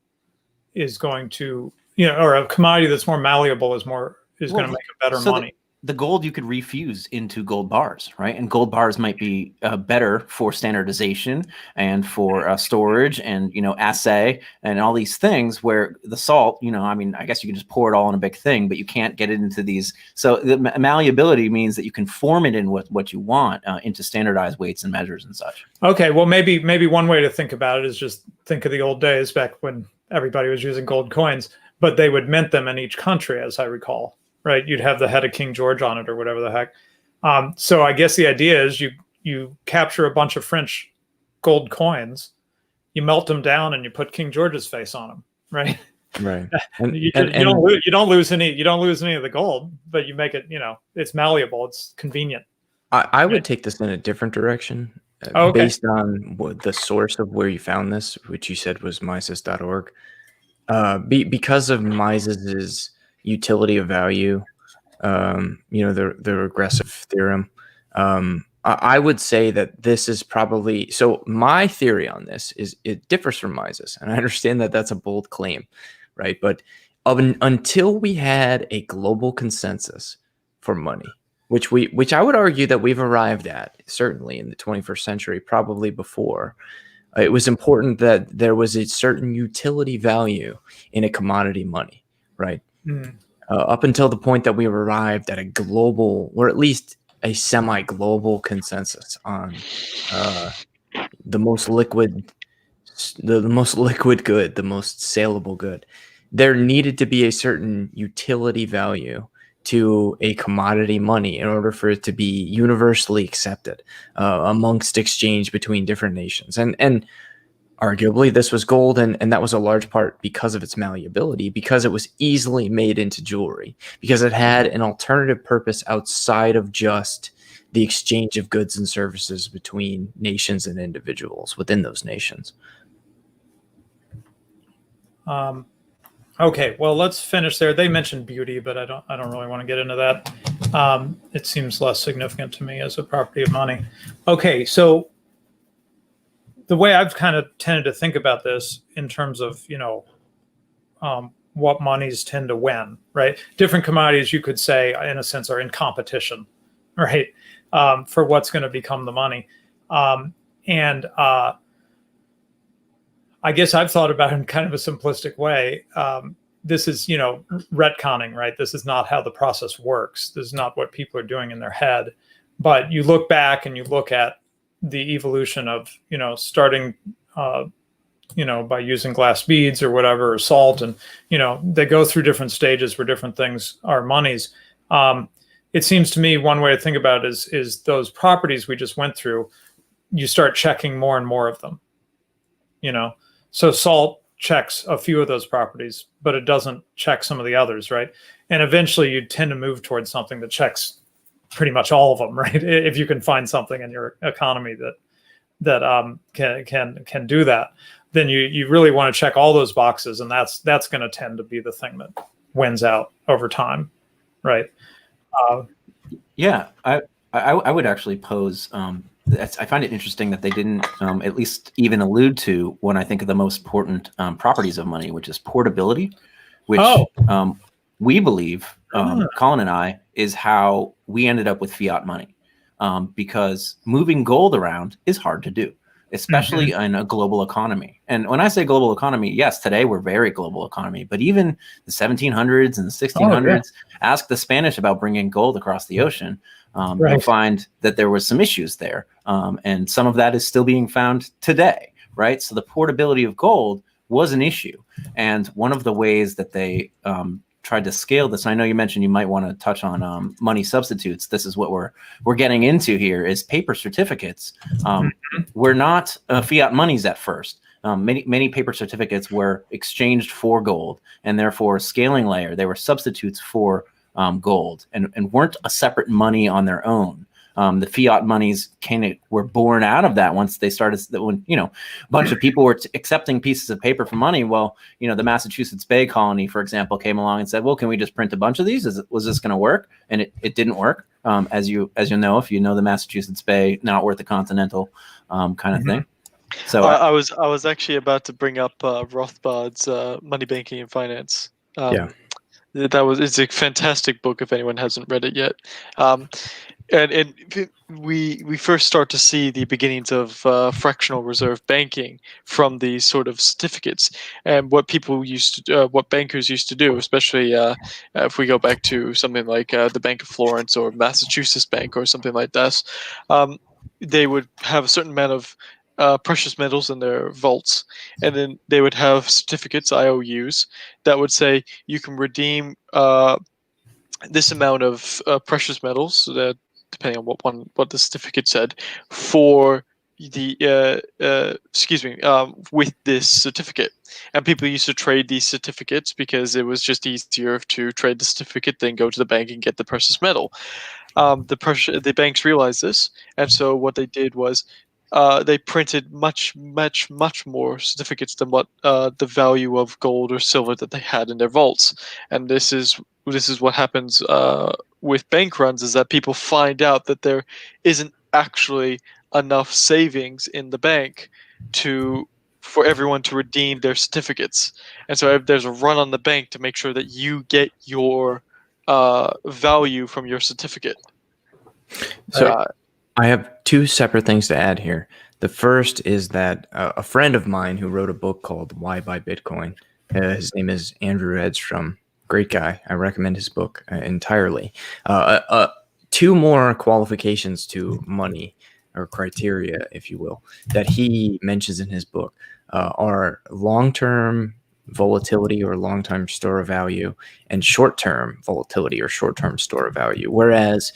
is going to, or a commodity that's more malleable is going to make a better money? The gold you could refuse into gold bars, right? And gold bars might be better for standardization and for storage and, assay and all these things, where the salt, I mean, I guess you can just pour it all in a big thing, but you can't get it into these. So the malleability means that you can form it in what you want into standardized weights and measures and such. Okay, well, maybe one way to think about it is just think of the old days back when everybody was using gold coins, but they would mint them in each country, as I recall. Right, you'd have the head of King George on it or whatever the heck. So I guess the idea is you capture a bunch of French gold coins, you melt them down, and you put King George's face on them. Right. Right. You don't lose any of the gold, but you make it. It's malleable. It's convenient. I would take this in a different direction, based on the source of where you found this, which you said was Mises.org. Because of Mises's utility of value, the regressive theorem. I would say that this is probably, so my theory on this is it differs from Mises, and I understand that that's a bold claim, right? But until we had a global consensus for money, which I would argue that we've arrived at, certainly in the 21st century, probably before, it was important that there was a certain utility value in a commodity money, right? Up until the point that we arrived at a global, or at least a semi-global consensus on the most liquid good, the most saleable good, there needed to be a certain utility value to a commodity money in order for it to be universally accepted amongst exchange between different nations. And arguably, this was gold, and that was a large part because of its malleability, because it was easily made into jewelry, because it had an alternative purpose outside of just the exchange of goods and services between nations and individuals within those nations. Okay, well, let's finish there. They mentioned beauty, but I don't really want to get into that. It seems less significant to me as a property of money. Okay, so the way I've kind of tended to think about this in terms of, what monies tend to win, right? Different commodities, you could say, in a sense, are in competition, right? For what's going to become the money. I guess I've thought about it in kind of a simplistic way. This is, retconning, right? This is not how the process works. This is not what people are doing in their head. But you look back and you look at the evolution of, starting by using glass beads or whatever, or salt, and they go through different stages where different things are monies. It seems to me one way to think about it is those properties we just went through. You start checking more and more of them. So salt checks a few of those properties, but it doesn't check some of the others, right? And eventually you tend to move towards something that checks pretty much all of them, right? If you can find something in your economy that can do that, then you really want to check all those boxes, and that's going to tend to be the thing that wins out over time, right? Yeah, I would actually pose. I find it interesting that they didn't at least even allude to when I think of the most important properties of money, which is portability, which we believe, Colin and I, is how we ended up with fiat money, because moving gold around is hard to do, especially in a global economy. And when I say global economy, yes, today we're very global economy, but even the 1700s and the 1600s, ask the Spanish about bringing gold across the ocean. You'll find that there was some issues there. And some of that is still being found today, right? So the portability of gold was an issue. And one of the ways that they tried to scale this, and I know you mentioned you might want to touch on money substitutes. This is what we're getting into here, is paper certificates. Were not fiat monies at first. Many paper certificates were exchanged for gold, and therefore scaling layer. They were substitutes for gold, and weren't a separate money on their own. The fiat monies were born out of that once they started. When a bunch of people were accepting pieces of paper for money. Well, the Massachusetts Bay Colony, for example, came along and said, "Well, can we just print a bunch of these? Was this going to work?" And it didn't work. As you know, if you know the Massachusetts Bay, not worth a continental kind of thing. So I was actually about to bring up Rothbard's Money, Banking, and Finance. It's a fantastic book if anyone hasn't read it yet. And we first start to see the beginnings of fractional reserve banking from these sort of certificates, and what bankers used to do, especially if we go back to something like the Bank of Florence or Massachusetts Bank or something like this. They would have a certain amount of precious metals in their vaults, and then they would have certificates, IOUs, that would say you can redeem this amount of precious metals, depending on what the certificate said, for the with this certificate. And people used to trade these certificates because it was just easier to trade the certificate than go to the bank and get the precious metal. The banks realized this, and so what they did was they printed much more certificates than what the value of gold or silver that they had in their vaults. And this is what happens with bank runs, is that people find out that there isn't actually enough savings in the bank for everyone to redeem their certificates. And so there's a run on the bank to make sure that you get your value from your certificate. So I have two separate things to add here. The first is that a friend of mine who wrote a book called Why Buy Bitcoin, his name is Andrew Edstrom, great guy. I recommend his book entirely. Two more qualifications to money, or criteria, if you will, that he mentions in his book are long-term volatility or long-term store of value, and short-term volatility or short-term store of value. Whereas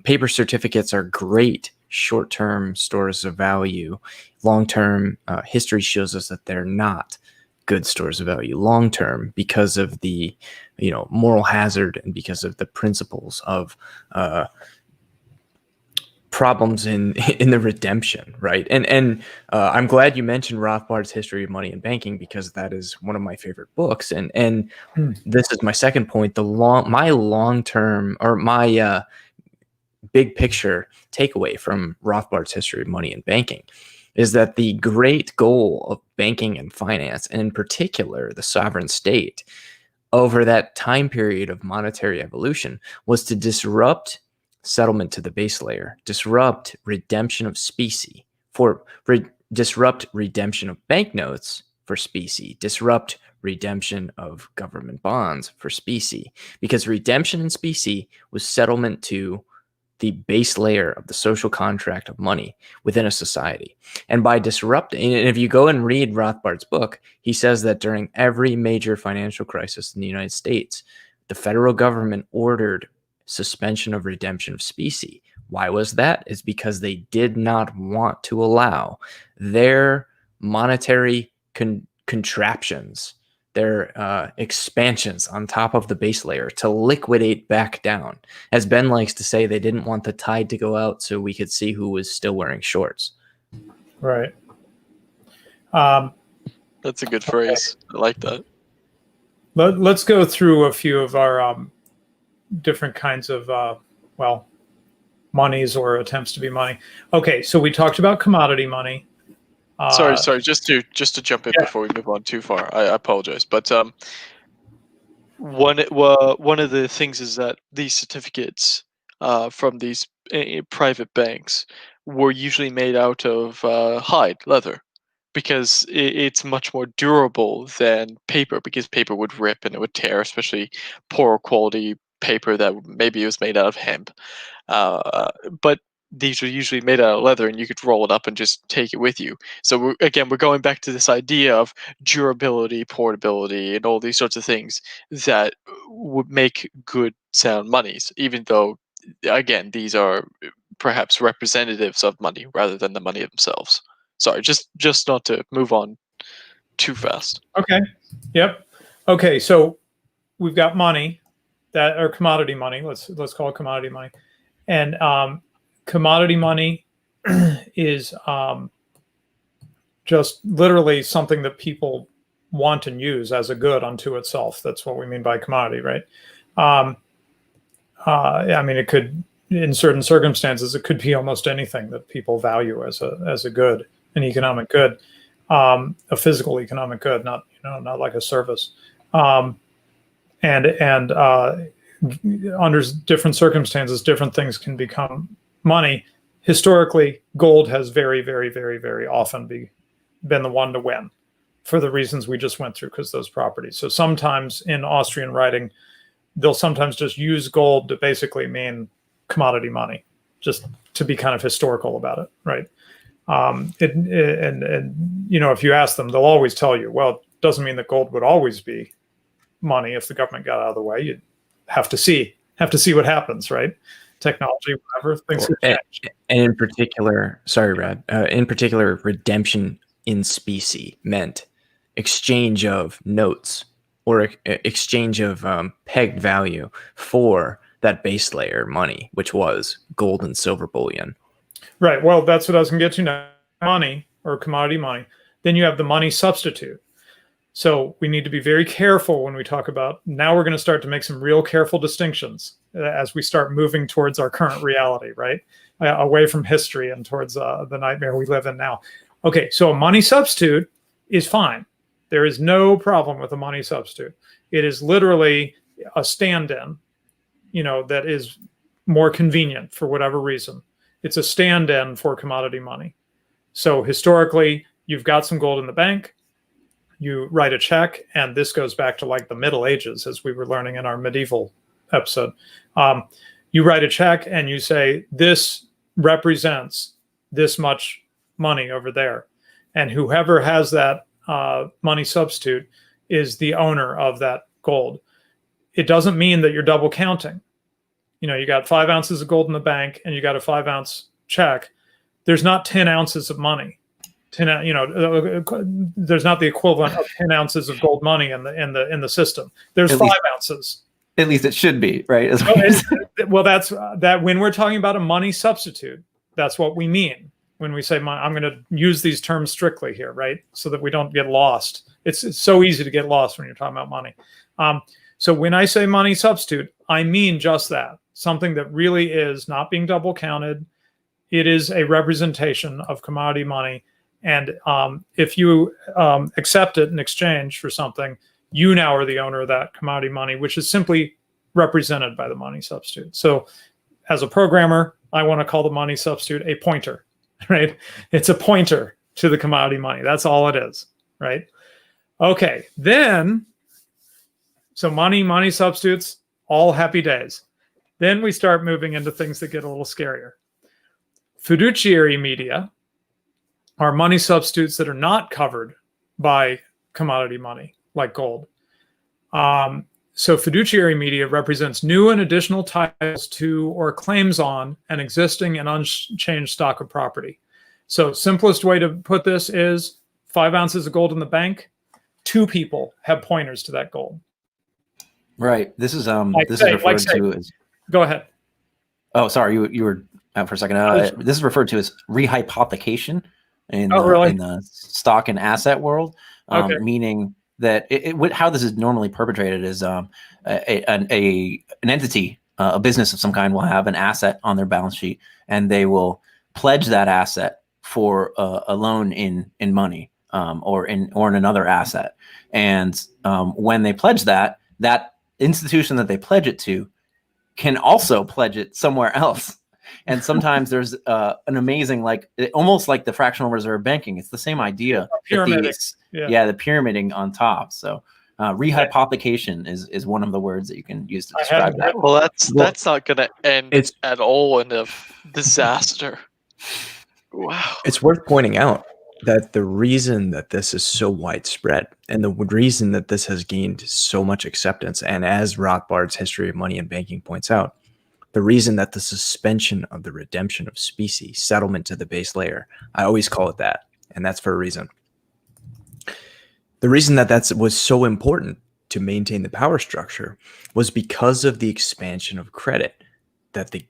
paper certificates are great short-term stores of value, long-term history shows us that they're not good stores of value long-term because of the moral hazard and because of the principles of problems in the redemption, right? And I'm glad you mentioned Rothbard's History of Money and Banking, because that is one of my favorite books. And this is my second point. My long-term, or my big picture takeaway from Rothbard's History of Money and Banking is that the great goal of banking and finance, and in particular the sovereign state, over that time period of monetary evolution, was to disrupt settlement to the base layer, disrupt redemption of specie, disrupt redemption of banknotes for specie, disrupt redemption of government bonds for specie, because redemption in specie was settlement to the base layer of the social contract of money within a society. And by disrupting, and if you go and read Rothbard's book, he says that during every major financial crisis in the United States, the federal government ordered suspension of redemption of specie. Why was that? It's because they did not want to allow their monetary contraptions, their expansions on top of the base layer to liquidate back down. As Ben likes to say, they didn't want the tide to go out so we could see who was still wearing shorts. Right. That's a good phrase. I like that. Let's go through a few of our different kinds of, well, monies or attempts to be money. Okay, so we talked about commodity money. Sorry. Just to jump in before we move on too far. I apologize, but one of the things is that these certificates from these private banks were usually made out of hide, leather, because it's much more durable than paper, because paper would rip and it would tear, especially poorer quality paper that maybe it was made out of hemp. But these were usually made out of leather, and you could roll it up and just take it with you. So we're going back to this idea of durability, portability, and all these sorts of things that would make good sound monies, even though, again, these are perhaps representatives of money rather than the money themselves. Sorry, just not to move on too fast. Okay. Yep. Okay. So we've got money that, or commodity money. Let's call it commodity money, and commodity money is just literally something that people want and use as a good unto itself. That's what we mean by commodity, right? I mean, it could, in certain circumstances, it could be almost anything that people value as a good, an economic good, a physical economic good, not like a service. And under different circumstances, different things can become money. Historically, gold has very, very, very, very often been the one to win for the reasons we just went through, because those properties. So sometimes in Austrian writing, they'll sometimes just use gold to basically mean commodity money, just to be kind of historical about it, right? And if you ask them, they'll always tell you, well, it doesn't mean that gold would always be money if the government got out of the way. You'd have to see what happens, right? Technology, whatever, things could change. And in particular, sorry, Brad, in particular, redemption in specie meant exchange of notes or exchange of pegged value for that base layer money, which was gold and silver bullion. Right. Well, that's what I was going to get to now. Money or commodity money. Then you have the money substitute. So we need to be very careful when we talk about, now we're going to start to make some real careful distinctions as we start moving towards our current reality, right? Away from history and towards the nightmare we live in now. Okay, so a money substitute is fine. There is no problem with a money substitute. It is literally a stand-in, that is more convenient for whatever reason. It's a stand-in for commodity money. So historically, you've got some gold in the bank, you write a check, and this goes back to like the Middle Ages, as we were learning in our medieval episode. You write a check and you say, this represents this much money over there. And whoever has that money substitute is the owner of that gold. It doesn't mean that you're double counting. You got 5 ounces of gold in the bank and you got a 5-ounce check. There's not 10 ounces of money. There's not the equivalent of 10 ounces of gold money in the system. There's 5 ounces. At least it should be, right? Well, that's that. When we're talking about a money substitute, that's what we mean when we say I'm going to use these terms strictly here, right? So that we don't get lost. It's so easy to get lost when you're talking about money. So when I say money substitute, I mean just that, something that really is not being double counted. It is a representation of commodity money. And if you accept it in exchange for something, you now are the owner of that commodity money, which is simply represented by the money substitute. So as a programmer, I want to call the money substitute a pointer, right? It's a pointer to the commodity money. That's all it is, right? Okay, then, so money substitutes, all happy days. Then we start moving into things that get a little scarier. Fiduciary media are money substitutes that are not covered by commodity money, like gold. So fiduciary media represents new and additional titles to or claims on an existing and unchanged stock of property. So simplest way to put this is 5 ounces of gold in the bank, 2 people have pointers to that gold. Right. This is Like this say- is referred like say- to as. Go ahead. Oh, sorry, you were out for a second. This is referred to as rehypothecation in the stock and asset world, Okay. meaning that how this is normally perpetrated is an entity, a business of some kind, will have an asset on their balance sheet, and they will pledge that asset for a loan in money or in another asset. And when they pledge that institution that they pledge it to can also pledge it somewhere else. And sometimes there's an amazing, almost like the fractional reserve banking. It's the same idea. Pyramiding. The pyramiding on top. So rehypothecation is one of the words that you can use to describe that. Well, that's not going to end at all in a disaster. Wow. It's worth pointing out that the reason that this is so widespread and the reason that this has gained so much acceptance, and as Rothbard's History of Money and Banking points out, the reason that the suspension of the redemption of specie, settlement to the base layer, I always call it that, and that's for a reason. The reason that was so important to maintain the power structure was because of the expansion of credit that the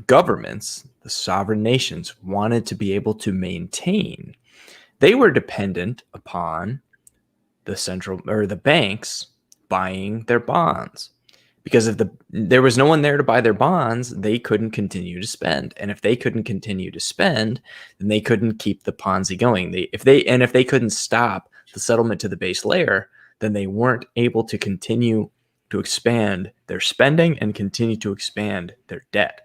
governments, the sovereign nations, wanted to be able to maintain. They were dependent upon the banks buying their bonds, because if there was no one there to buy their bonds, they couldn't continue to spend. And if they couldn't continue to spend, then they couldn't keep the Ponzi going. If they couldn't stop the settlement to the base layer, then they weren't able to continue to expand their spending and continue to expand their debt.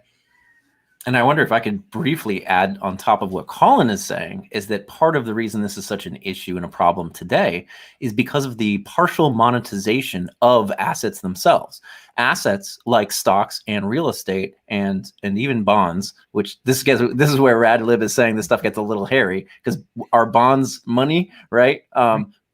And I wonder if I could briefly add on top of what Colin is saying, is that part of the reason this is such an issue and a problem today is because of the partial monetization of assets themselves. Assets like stocks and real estate and even bonds, which this is where Radlib is saying this stuff gets a little hairy, because are bonds money, right?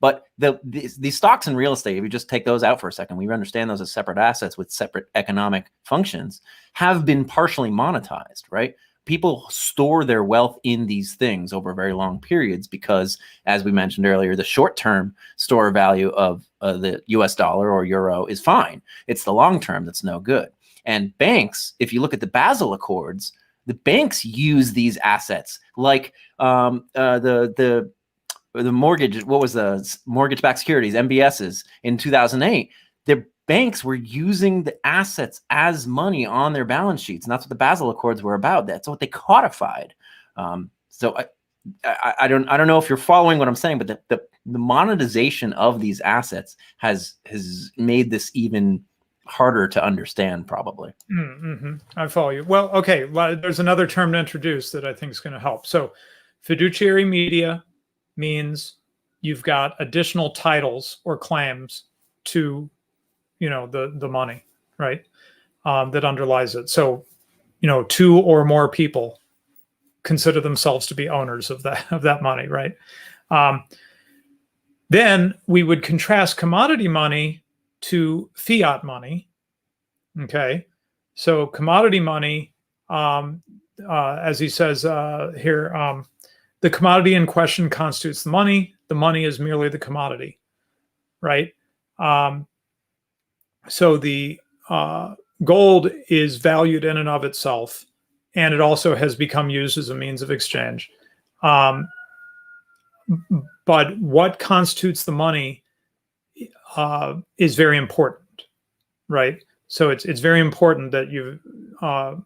But the stocks and real estate, if you just take those out for a second, we understand those as separate assets with separate economic functions, have been partially monetized, right? People store their wealth in these things over very long periods because, as we mentioned earlier, the short-term store value of the US dollar or euro is fine. It's the long-term that's no good. And banks, if you look at the Basel Accords, the banks use these assets like the mortgage, what was the mortgage-backed securities, MBSs in 2008, the banks were using the assets as money on their balance sheets. And that's what the Basel Accords were about. That's what they codified. So I don't know if you're following what I'm saying, but the monetization of these assets has made this even harder to understand, probably. Mm-hmm. I follow you. Well, okay. Well, there's another term to introduce that I think is going to help. So fiduciary media means you've got additional titles or claims to, the money, right? That underlies it. So, 2 or more people consider themselves to be owners of that money, right? Then we would contrast commodity money to fiat money. Okay, so commodity money, as he says here. The commodity in question constitutes the money. The money is merely the commodity, right? So the gold is valued in and of itself, and it also has become used as a means of exchange. But what constitutes the money is very important, right? So it's very important that you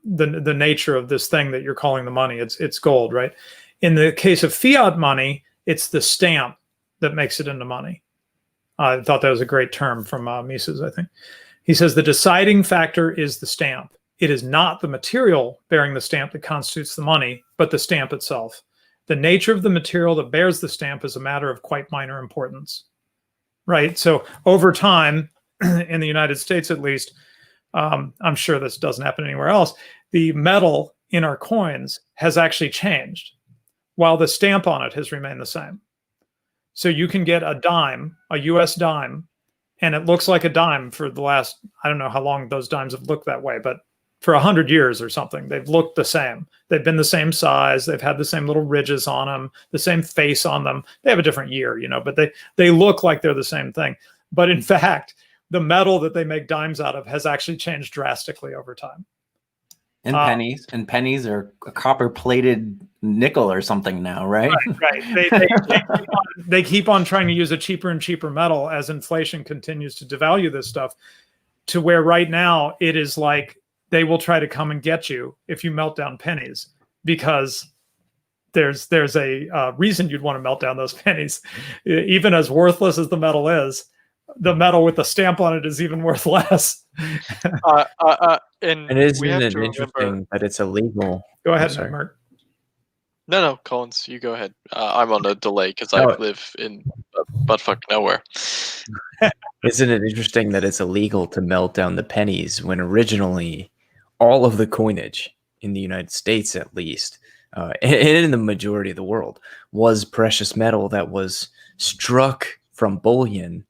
the nature of this thing that you're calling the money. It's gold, right? In the case of fiat money, it's the stamp that makes it into money. I thought that was a great term from Mises, I think. He says the deciding factor is the stamp. It is not the material bearing the stamp that constitutes the money, but the stamp itself. The nature of the material that bears the stamp is a matter of quite minor importance, right? So over time, in the United States at least, I'm sure this doesn't happen anywhere else. The metal in our coins has actually changed while the stamp on it has remained the same. So you can get a dime, a US dime, and it looks like a dime for the last, I don't know how long those dimes have looked that way, but for 100 years or something, they've looked the same. They've been the same size. They've had the same little ridges on them, the same face on them. They have a different year, but they look like they're the same thing. But in fact, the metal that they make dimes out of has actually changed drastically over time. And pennies are a copper-plated nickel or something now, right? Right. They keep on trying to use a cheaper and cheaper metal as inflation continues to devalue this stuff, to where right now it is like they will try to come and get you if you melt down pennies, because there's a reason you'd want to melt down those pennies. Even as worthless as the metal is, the metal with the stamp on it is even worth less. And isn't it interesting that it's illegal? Go ahead, Mark. No, Collins, you go ahead. I'm on a delay because I live in buttfuck nowhere. Isn't it interesting that it's illegal to melt down the pennies when originally all of the coinage in the United States, at least, and in the majority of the world, was precious metal that was struck from bullion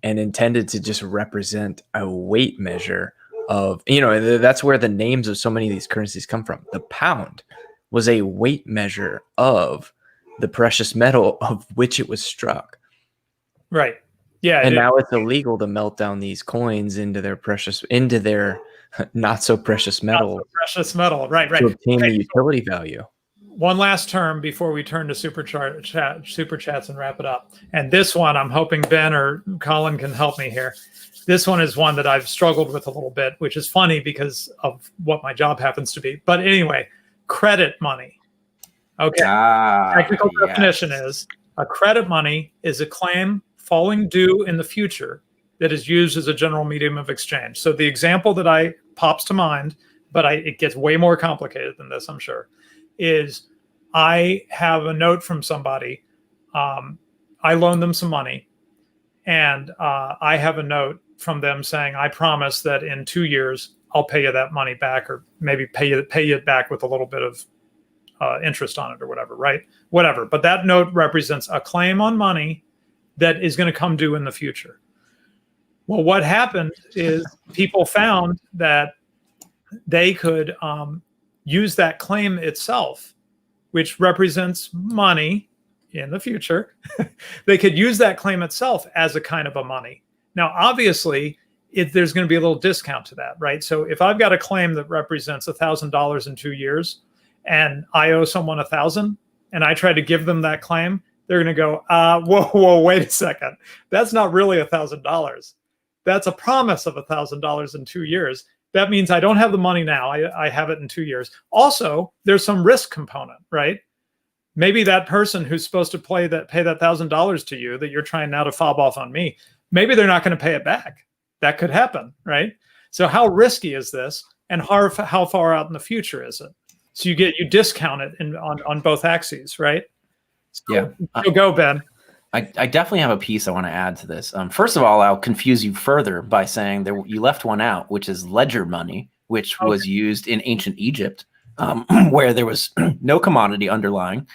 and intended to just represent a weight measure of, that's where the names of so many of these currencies come from. The pound was a weight measure of the precious metal of which it was struck. Right. Yeah. And now it's illegal to melt down these coins into their not so precious metal. Right. To obtain the utility value. One last term before we turn to super chats and wrap it up. And this one, I'm hoping Ben or Colin can help me here. This one is one that I've struggled with a little bit, which is funny because of what my job happens to be. But anyway, credit money. Okay. Technical definition is a credit money is a claim falling due in the future that is used as a general medium of exchange. So the example that pops to mind, but it gets way more complicated than this, I'm sure, is I have a note from somebody. I loan them some money, and I have a note from them saying, I promise that in 2 years I'll pay you that money back, or maybe pay it back with a little bit of interest on it or whatever, right? Whatever. But that note represents a claim on money that is going to come due in the future. Well, what happened is people found that they could use that claim itself, which represents money in the future. They could use that claim itself as a kind of a money. Now, obviously, there's going to be a little discount to that, right? So if I've got a claim that represents $1,000 in 2 years, and I owe someone $1,000, and I try to give them that claim, they're going to go, whoa, wait a second. That's not really $1,000. That's a promise of $1,000 in 2 years. That means I don't have the money now. I have it in 2 years. Also, there's some risk component, right? Maybe that person who's supposed to pay that $1,000 to you that you're trying now to fob off on me, maybe they're not going to pay it back. That could happen, right? So how risky is this, and how far out in the future is it? So you discount it on both axes, right? So go, Ben. I definitely have a piece I want to add to this. First of all, I'll confuse you further by saying you left one out, which is ledger money, which was used in ancient Egypt, where there was no commodity underlying.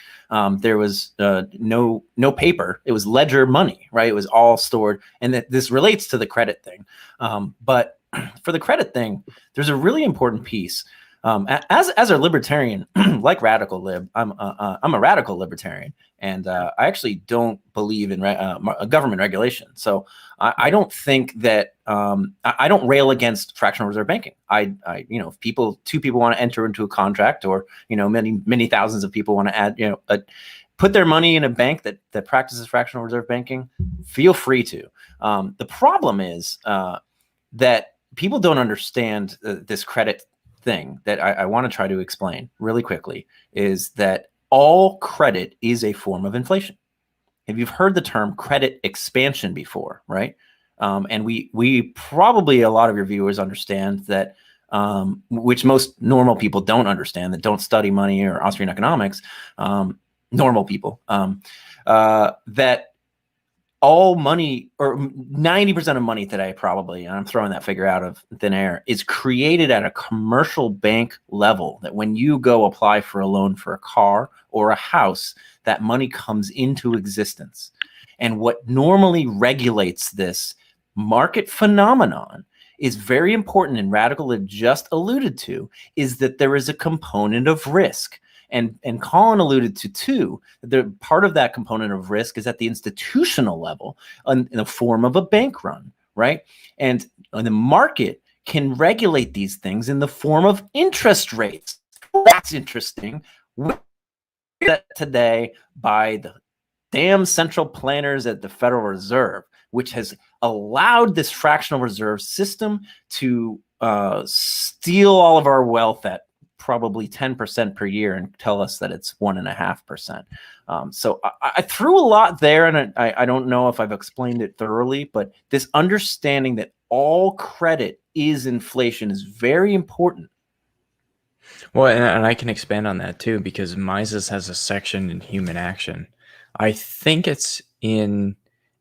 There was no paper. It was ledger money, right? It was all stored. And this relates to the credit thing. But for the credit thing, there's a really important piece. As a libertarian, like radical lib, I'm a radical libertarian, and I actually don't believe in government regulation. So I don't think that I don't rail against fractional reserve banking. If two people want to enter into a contract, or many thousands of people want to add, put their money in a bank that practices fractional reserve banking, feel free to. The problem is that people don't understand this credit thing that I want to try to explain really quickly, is that all credit is a form of inflation. Have you heard the term credit expansion before, right? And we probably, a lot of your viewers understand that, which most normal people don't understand, that don't study money or Austrian economics, normal people, that all money, or 90% of money today, probably, and I'm throwing that figure out of thin air, is created at a commercial bank level. That when you go apply for a loan for a car or a house, that money comes into existence. And what normally regulates this market phenomenon is very important, and Radical had just alluded to, is that there is a component of risk. And Colin alluded to too, that part of that component of risk is at the institutional level in the form of a bank run, right? And the market can regulate these things in the form of interest rates. That's interesting. That today by the damn central planners at the Federal Reserve, which has allowed this fractional reserve system to steal all of our wealth at probably 10% per year and tell us that it's 1.5%. So I threw a lot there, and I don't know if I've explained it thoroughly, but this understanding that all credit is inflation is very important. Well, and I can expand on that too, because Mises has a section in Human Action. I think it's in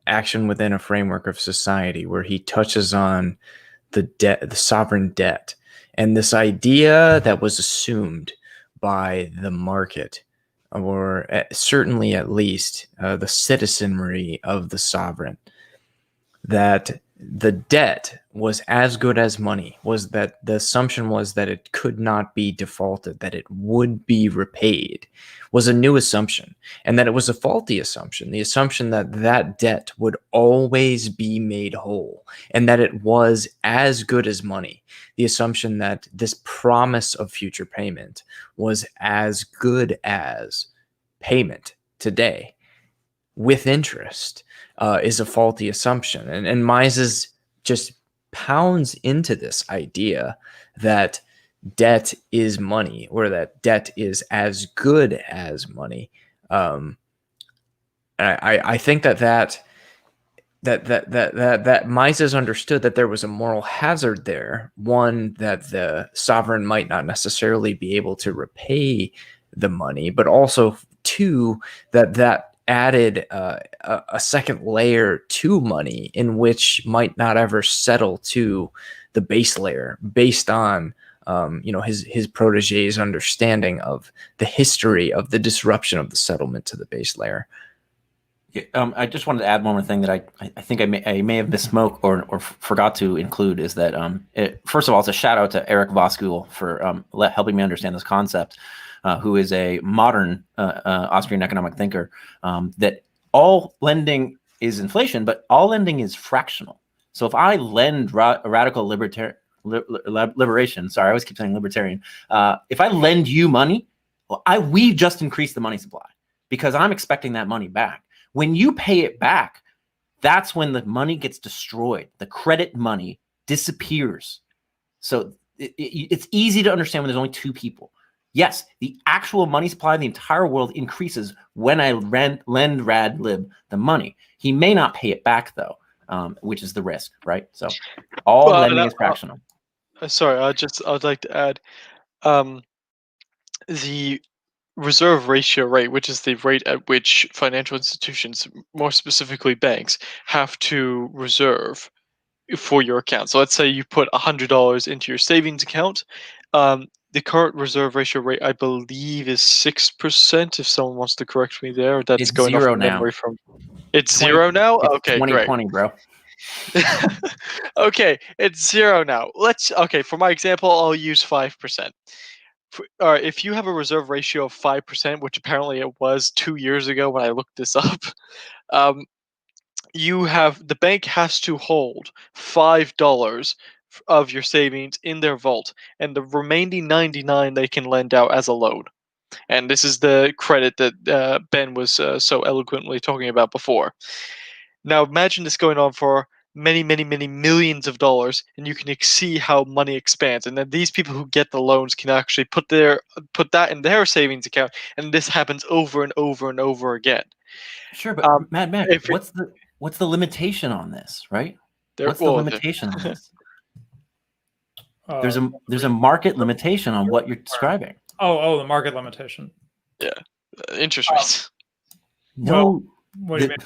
Action Within a Framework of Society, where he touches on the debt, the sovereign debt, and this idea that was assumed by the market, or certainly at least the citizenry of the sovereign, that the debt was as good as money, was that the assumption was that it could not be defaulted, that it would be repaid, was a new assumption, and that it was a faulty assumption, the assumption that that debt would always be made whole, and that it was as good as money, the assumption that this promise of future payment was as good as payment today with interest, is a faulty assumption. And Mises just pounds into this idea that debt is money, or that debt is as good as money. I think that Mises understood that there was a moral hazard there. One, that the sovereign might not necessarily be able to repay the money, but also two, that added a second layer to money, in which might not ever settle to the base layer, based on his protege's understanding of the history of the disruption of the settlement to the base layer. I just wanted to add one more thing that I think I may have misspoke or forgot to include, is that first of all, it's a shout out to Eric Voskuhl for helping me understand this concept, who is a modern Austrian economic thinker, that all lending is inflation, but all lending is fractional. So if I lend radical liberation, sorry, I always keep saying libertarian. If I lend you money, we just increase the money supply, because I'm expecting that money back. When you pay it back, that's when the money gets destroyed. The credit money disappears. So it's easy to understand when there's only two people. Yes, the actual money supply of the entire world increases when I lend rad lib the money. He may not pay it back though, which is the risk, right? So all lending is fractional. Sorry, I'd like to add the reserve ratio rate, which is the rate at which financial institutions, more specifically banks, have to reserve for your account. So let's say you put $100 into your savings account. The current reserve ratio rate, I believe, is 6%. If someone wants to correct me there, that's it's going off zero memory now. from. It's 0 now. It's Okay, 2020, bro. Okay, it's 0 now. For my example, I'll use 5%. If you have a reserve ratio of 5%, which apparently it was 2 years ago when I looked this up, the bank has to hold $5 of your savings in their vault, and the remaining 99 they can lend out as a loan. And this is the credit that Ben was so eloquently talking about before. Now imagine this going on for many, many, many millions of dollars, and you can see how money expands. And then these people who get the loans can actually put that in their savings account, and this happens over and over and over again. Sure, but Mad Mac, what's the limitation on this, right? What's the limitation on this? There's a market limitation on what you're describing. Oh, the market limitation. Yeah, interest rates. No, what do you mean?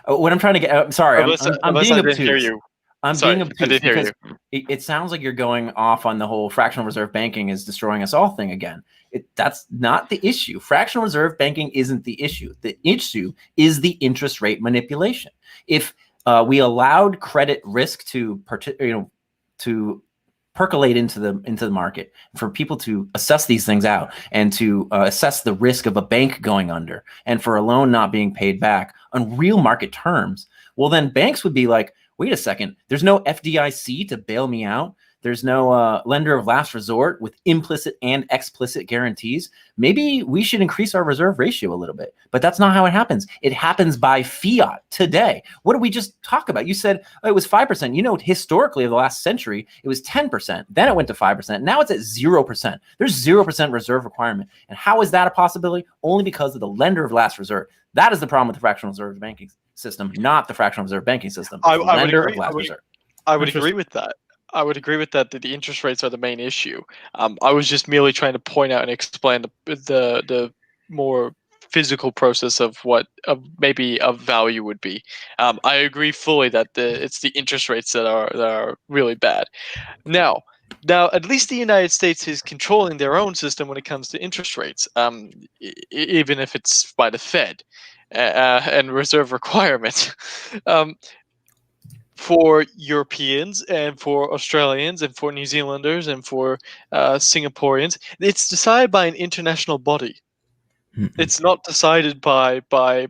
What I'm trying to get, sorry, I'm Unless being I didn't hear obtuse. you. I'm Sorry, being I obtuse did hear because you. it sounds like you're going off on the whole fractional reserve banking is destroying us all thing again. That's not the issue. Fractional reserve banking isn't the issue. The issue is the interest rate manipulation. If we allowed credit risk to percolate into the market, for people to assess these things out and to assess the risk of a bank going under and for a loan not being paid back on real market terms, well, then banks would be like, wait a second, there's no FDIC to bail me out. There's no lender of last resort with implicit and explicit guarantees. Maybe we should increase our reserve ratio a little bit, but that's not how it happens. It happens by fiat today. What did we just talk about? You said it was 5%. You know, historically, of the last century, it was 10%. Then it went to 5%. Now it's at 0%. There's 0% reserve requirement. And how is that a possibility? Only because of the lender of last resort. That is the problem with the fractional reserve banking system, not the fractional reserve banking system. I would agree. Of last resort. I would agree with that. I would agree with that the interest rates are the main issue. I was just merely trying to point out and explain the more physical process of what maybe of value would be. I agree fully that it's the interest rates that are really bad. Now, at least the United States is controlling their own system when it comes to interest rates, even if it's by the Fed and reserve requirements. For Europeans and for Australians and for New Zealanders and for Singaporeans, it's decided by an international body. Mm-mm. It's not decided by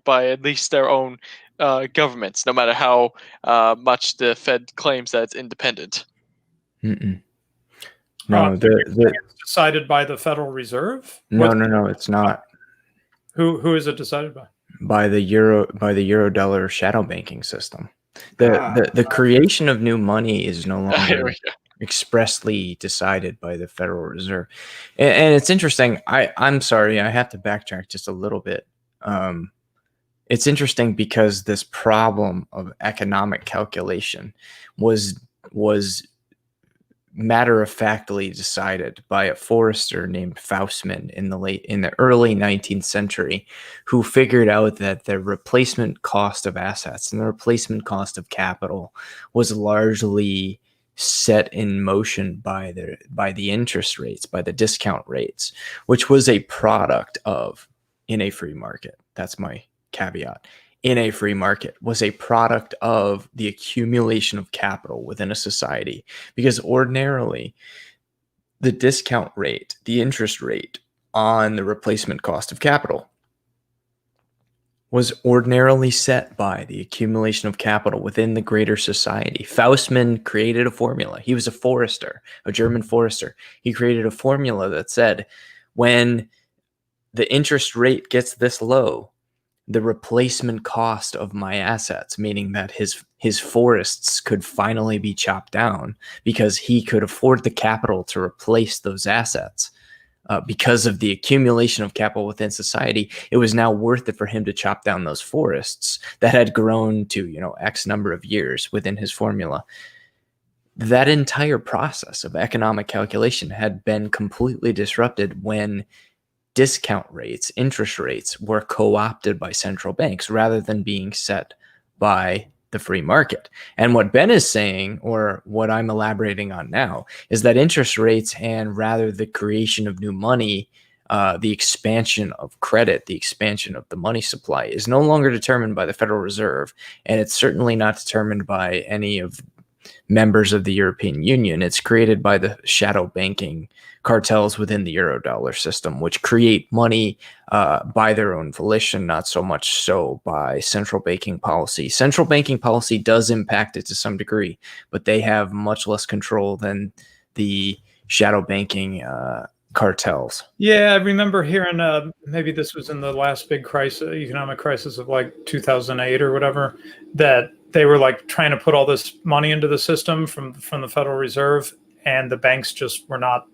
at least their own governments, no matter how much the Fed claims that it's independent. Mm-mm. No, it's decided by the Federal Reserve. No, it's not. Who is it decided by? By the euro dollar shadow banking system. The creation of new money is no longer expressly decided by the Federal Reserve. And it's interesting. I'm sorry, I have to backtrack just a little bit. It's interesting because this problem of economic calculation was matter-of-factly decided by a forester named Faustman in the early 19th century, who figured out that the replacement cost of assets and the replacement cost of capital was largely set in motion by the interest rates, by the discount rates, which was a product of, in a free market. That's my caveat. In a free market, was a product of the accumulation of capital within a society, because ordinarily the discount rate, the interest rate on the replacement cost of capital was ordinarily set by the accumulation of capital within the greater society. Faustman created a formula. He was a forester, a German forester. He created a formula that said, when the interest rate gets this low, the replacement cost of my assets, meaning that his forests could finally be chopped down because he could afford the capital to replace those assets. Because of the accumulation of capital within society, it was now worth it for him to chop down those forests that had grown to, X number of years within his formula. That entire process of economic calculation had been completely disrupted when discount rates, interest rates were co-opted by central banks rather than being set by the free market. And what Ben is saying, or what I'm elaborating on now, is that interest rates and rather the creation of new money, the expansion of credit, the expansion of the money supply is no longer determined by the Federal Reserve. And it's certainly not determined by any of members of the European Union. It's created by the shadow banking cartels within the Eurodollar system, which create money by their own volition, not so much so by central banking policy. Central banking policy does impact it to some degree, but they have much less control than the shadow banking cartels. Yeah, I remember hearing, maybe this was in the last big crisis, economic crisis of like 2008 or whatever, that they were like trying to put all this money into the system from the Federal Reserve, and the banks just were not,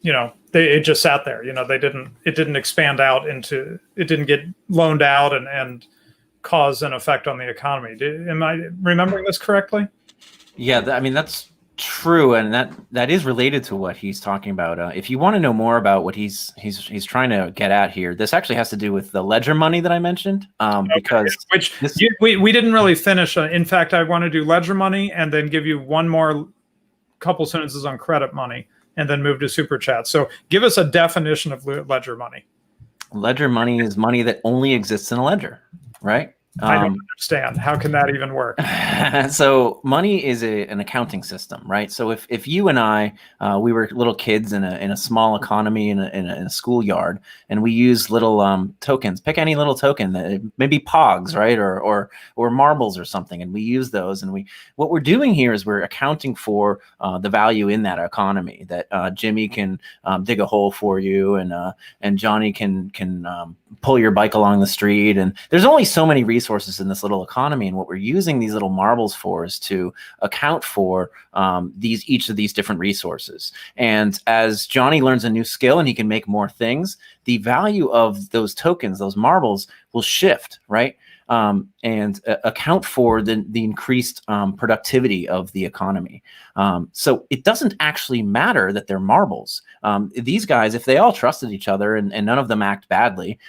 it just sat there. It didn't expand out into, it didn't get loaned out and cause an effect on the economy. Am I remembering this correctly? Yeah, that's True, and that is related to what he's talking about. If you want to know more about what he's trying to get at here, this actually has to do with the ledger money that I mentioned. Because which we didn't really finish. In fact, I want to do ledger money and then give you one more couple sentences on credit money, and then move to super chat. So give us a definition of ledger money. Ledger money is money that only exists in a ledger, right? I don't understand. How can that even work? So money is an accounting system, right? So if you and I, we were little kids in a small economy in a schoolyard, and we use little tokens, pick any little token, maybe Pogs, right, or marbles or something, and we use those, and what we're doing here is we're accounting for the value in that economy. That Jimmy can dig a hole for you, and Johnny can pull your bike along the street, and there's only so many resources in this little economy, and what we're using these little marbles for is to account for each of these different resources. And as Johnny learns a new skill and he can make more things, the value of those tokens, those marbles, will shift, right? And account for the increased productivity of the economy. So it doesn't actually matter that they're marbles. These guys, if they all trusted each other and none of them act badly,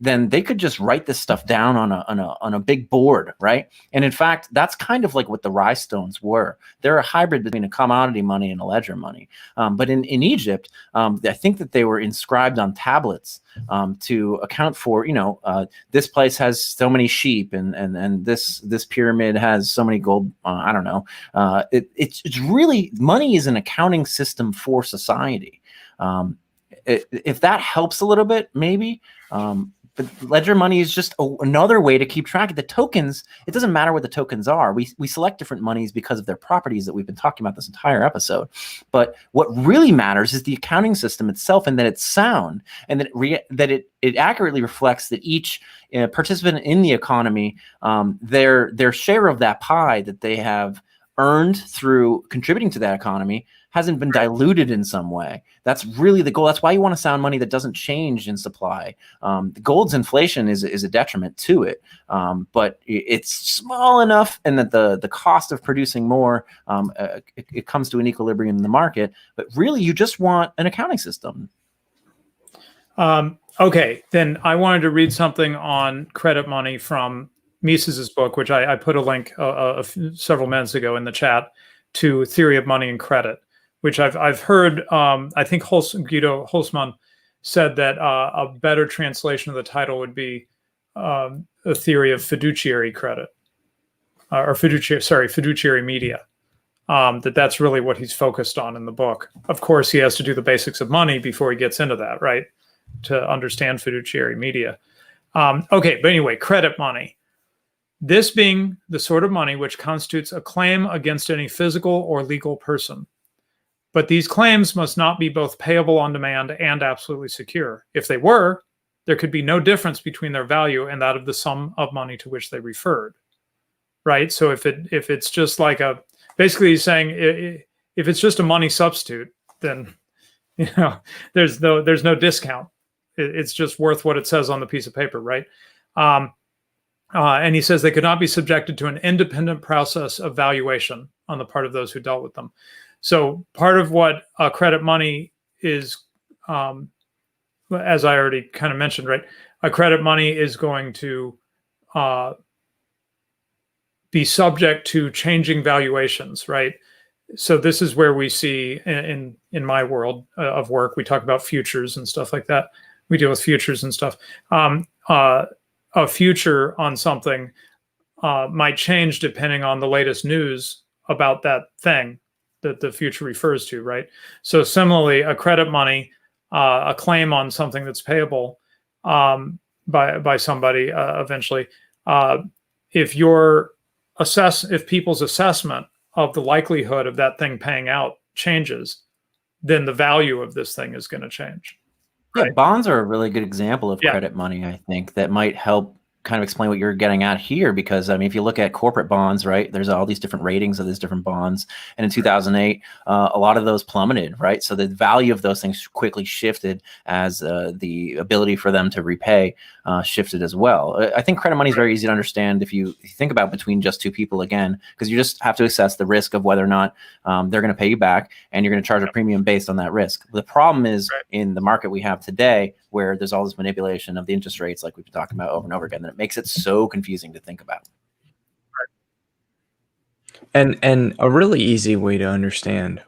then they could just write this stuff down on a big board, right? And in fact, that's kind of like what the rhinestones were. They're a hybrid between a commodity money and a ledger money. But in Egypt, I think that they were inscribed on tablets to account for, this place has so many sheep, and this pyramid has so many gold. I don't know. It's really, money is an accounting system for society. If that helps a little bit, maybe. But ledger money is just another way to keep track of the tokens. It doesn't matter what the tokens are. We select different monies because of their properties that we've been talking about this entire episode. But what really matters is the accounting system itself, and that it's sound, and that it accurately reflects that each participant in the economy, their share of that pie that they have earned through contributing to that economy hasn't been diluted in some way. That's really the goal. That's why you want a sound money that doesn't change in supply. The gold's inflation is a detriment to it, but it's small enough, and that the cost of producing more, it comes to an equilibrium in the market. But really, you just want an accounting system. Okay, then I wanted to read something on credit money from Mises's book, which I put a link several minutes ago in the chat, to Theory of Money and Credit, which I've heard. I think Guido Holzmann said that a better translation of the title would be a theory of fiduciary credit, or fiduciary media. That's really what he's focused on in the book. Of course, he has to do the basics of money before he gets into that, right? To understand fiduciary media. Okay, but anyway, credit money. This being the sort of money which constitutes a claim against any physical or legal person. But these claims must not be both payable on demand and absolutely secure. If they were, there could be no difference between their value and that of the sum of money to which they referred. Right? So if it's just like basically he's saying if it's just a money substitute, then there's no discount. It's just worth what it says on the piece of paper, right? And he says they could not be subjected to an independent process of valuation on the part of those who dealt with them. So part of what credit money is, as I already kind of mentioned, right? A credit money is going to be subject to changing valuations, right? So this is where we see in my world of work, we talk about futures and stuff like that. We deal with futures and stuff. A future on something might change depending on the latest news about that thing that the future refers to, right? So similarly, a credit money, a claim on something that's payable by somebody eventually, if people's assessment of the likelihood of that thing paying out changes, then the value of this thing is going to change. Yeah, bonds are a really good example of credit money, I think, that might help kind of explain what you're getting at here, because I mean, if you look at corporate bonds, right, there's all these different ratings of these different bonds, and in 2008, a lot of those plummeted, right? So the value of those things quickly shifted as the ability for them to repay shifted as well. I think credit money is very easy to understand if you think about between just two people again, because you just have to assess the risk of whether or not they're going to pay you back, and you're going to charge a premium based on that risk. The problem is in the market we have today, where there's all this manipulation of the interest rates, like we've been talking about over and over again, that it makes it so confusing to think about. And a really easy way to understand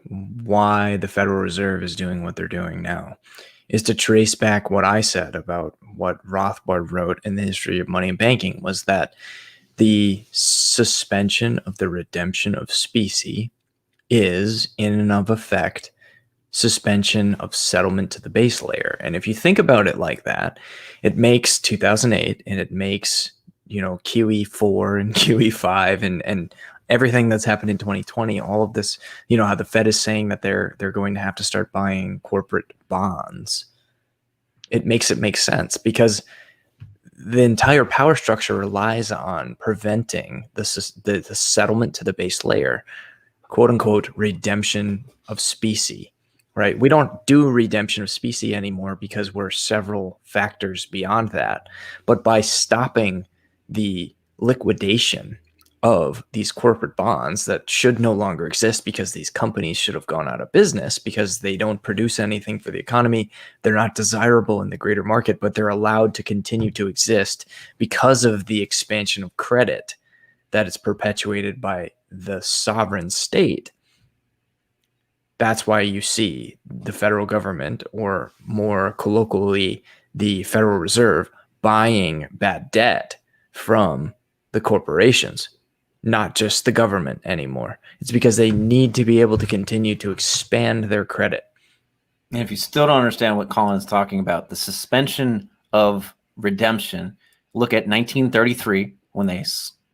why the Federal Reserve is doing what they're doing now is to trace back what I said about what Rothbard wrote in the History of Money and Banking, was that the suspension of the redemption of specie is, in and of effect, suspension of settlement to the base layer. And if you think about it like that, it makes 2008 and it makes, QE4 and QE5 and everything that's happened in 2020, all of this, how the Fed is saying that they're going to have to start buying corporate bonds. It makes it make sense, because the entire power structure relies on preventing the settlement to the base layer, quote unquote, redemption of specie. Right. We don't do redemption of specie anymore because we're several factors beyond that. But by stopping the liquidation of these corporate bonds that should no longer exist, because these companies should have gone out of business because they don't produce anything for the economy, they're not desirable in the greater market, but they're allowed to continue to exist because of the expansion of credit that is perpetuated by the sovereign state. That's why you see the federal government, or more colloquially, the Federal Reserve, buying bad debt from the corporations, not just the government anymore. It's because they need to be able to continue to expand their credit. And if you still don't understand what Colin's talking about, the suspension of redemption, look at 1933 when they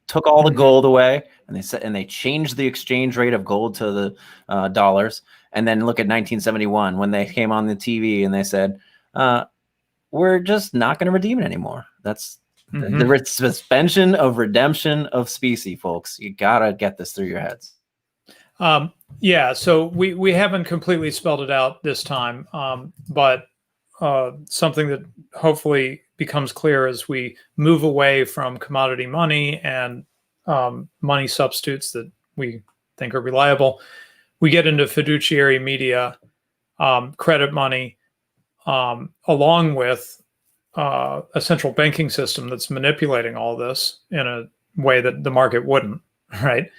took all the gold away, and they changed the exchange rate of gold to the dollars. And then look at 1971 when they came on the TV and they said, we're just not going to redeem it anymore. That's the suspension of redemption of specie, folks. You got to get this through your heads. Yeah, so we haven't completely spelled it out this time, but something that hopefully becomes clear as we move away from commodity money and money substitutes that we think are reliable, we get into fiduciary media, credit money, along with a central banking system that's manipulating all this in a way that the market wouldn't, right?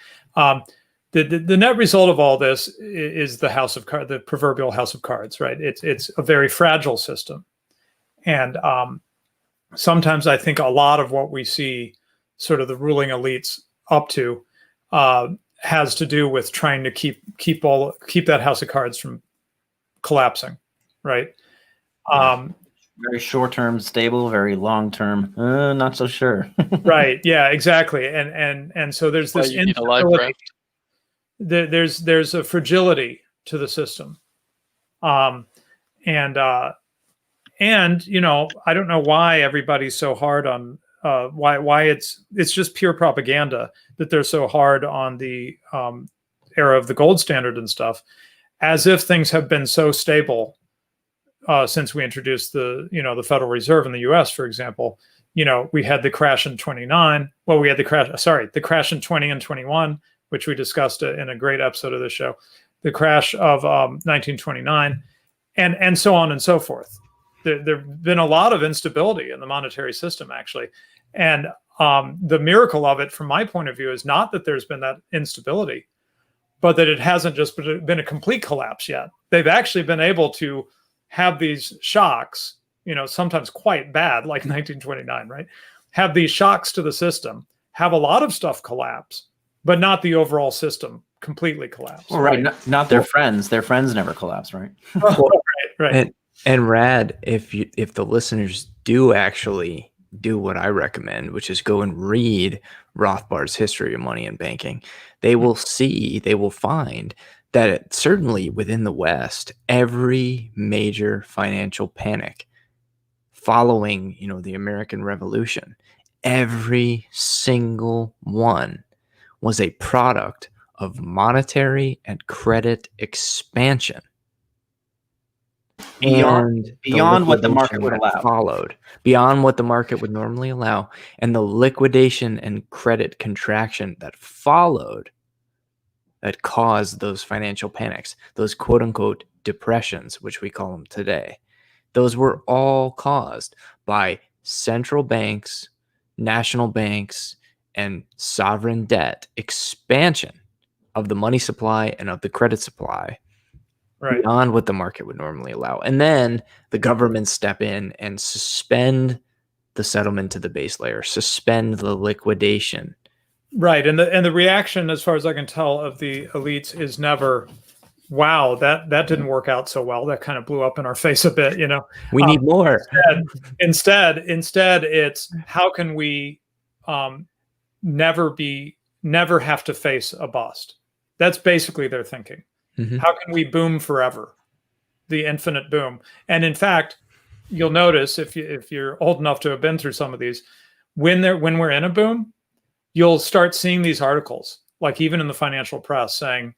The net result of all this is the house of cards, the proverbial house of cards, right? It's a very fragile system, and sometimes I think a lot of what we see, sort of the ruling elites up to, has to do with trying to keep that house of cards from collapsing, right? Very short-term stable, very long-term not so sure. Right. Yeah. Exactly. And so there's this instability. There's a fragility to the system, and I don't know why everybody's so hard on why it's just pure propaganda that they're so hard on the era of the gold standard and stuff, as if things have been so stable since we introduced the Federal Reserve in the U.S. For example. We had the crash in 29. Well, we had the crash in 20 and 21, which we discussed in a great episode of this show, the crash of 1929, and so on and so forth. There've been a lot of instability in the monetary system, actually. And the miracle of it, from my point of view, is not that there's been that instability, but that it hasn't just been a complete collapse yet. They've actually been able to have these shocks, sometimes quite bad, like 1929, right? Have these shocks to the system, have a lot of stuff collapse, but not the overall system completely collapse. Well, right. Not their friends. Their friends never collapse, right? Right. And Rad, if the listeners do actually do what I recommend, which is go and read Rothbard's History of Money and Banking, they will find that certainly within the West, every major financial panic following, the American Revolution, every single one was a product of monetary and credit expansion. Beyond what the market would liquidation that allow. followed, beyond what the market would normally allow, and the liquidation and credit contraction that followed, that caused those financial panics, those quote unquote depressions, which we call them today. Those were all caused by central banks, national banks, and sovereign debt expansion of the money supply and of the credit supply Right. beyond what the market would normally allow. And then the government step in and suspend the settlement to the base layer, suspend the liquidation. Right. And the reaction, as far as I can tell, of the elites is never, wow, that didn't work out so well. That kind of blew up in our face a bit, We need more. Instead, it's how can we never have to face a bust? That's basically their thinking. Mhm. How can we boom forever? The infinite boom. And in fact, you'll notice if you're old enough to have been through some of these, when we're in a boom, you'll start seeing these articles, like even in the financial press, saying,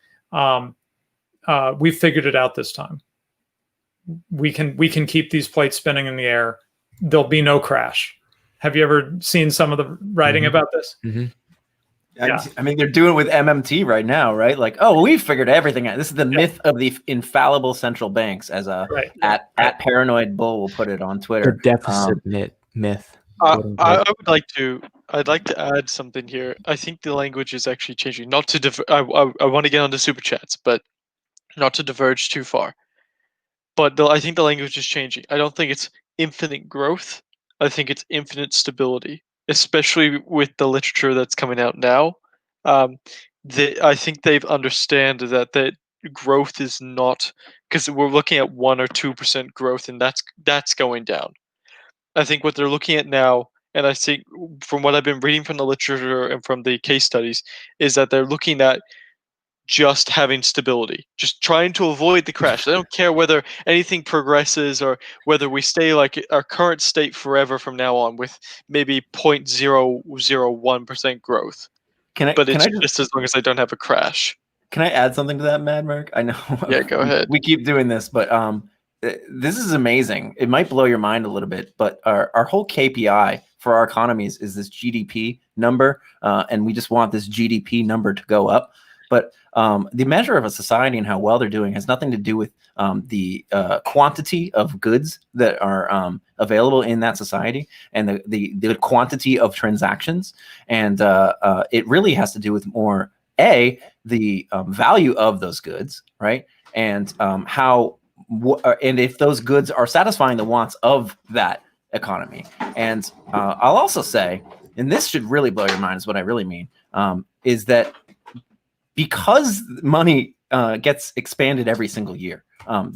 we figured it out this time. We can keep these plates spinning in the air. There'll be no crash. Have you ever seen some of the writing about this? Mm-hmm. Yeah. I mean, they're doing it with MMT right now, right? Like, oh, we figured everything out. This is the myth of the infallible central banks, as at Paranoid Bull will put it on The Twitter. deficit myth. I'd like to add something here. I think the language is actually changing. Not to I want to get on the super chats, but not to diverge too far. But I think the language is changing. I don't think it's infinite growth. I think it's infinite stability, especially with the literature that's coming out now. I think they've understand that growth is not, because we're looking at 1 or 2% growth, and that's going down. I think what they're looking at now, and I think from what I've been reading from the literature and from the case studies, is that they're looking at just having stability, just trying to avoid the crash. They don't care whether anything progresses or whether we stay like our current state forever from now on with maybe 0.001% growth. But it's just as long as I don't have a crash. Can I add something to that, Mad Merc? I know. Yeah, go ahead. We keep doing this, but this is amazing. It might blow your mind a little bit, but our whole KPI for our economies is this GDP number, and we just want this GDP number to go up. But the measure of a society and how well they're doing has nothing to do with the quantity of goods that are available in that society and the quantity of transactions. And it really has to do with more, the value of those goods, right? And and if those goods are satisfying the wants of that economy. And I'll also say, and this should really blow your mind is what I really mean, is that because money gets expanded every single year,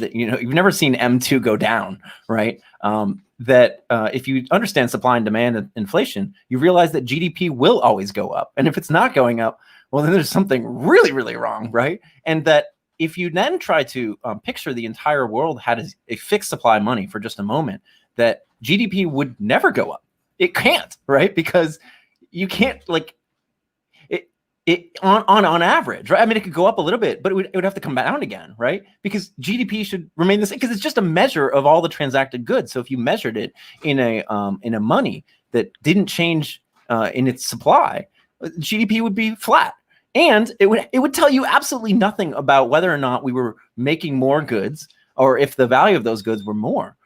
you've never seen M2 go down, right? That if you understand supply and demand and inflation, you realize that GDP will always go up. And if it's not going up, well, then there's something really, really wrong, right? And that if you then try to picture the entire world had a fixed supply of money for just a moment, that GDP would never go up. It can't, right? Because you can't it on average, right? I mean, it could go up a little bit, but it would have to come down again, right? Because GDP should remain the same, because it's just a measure of all the transacted goods. So if you measured it in a money that didn't change in its supply, GDP would be flat, and it would tell you absolutely nothing about whether or not we were making more goods or if the value of those goods were more.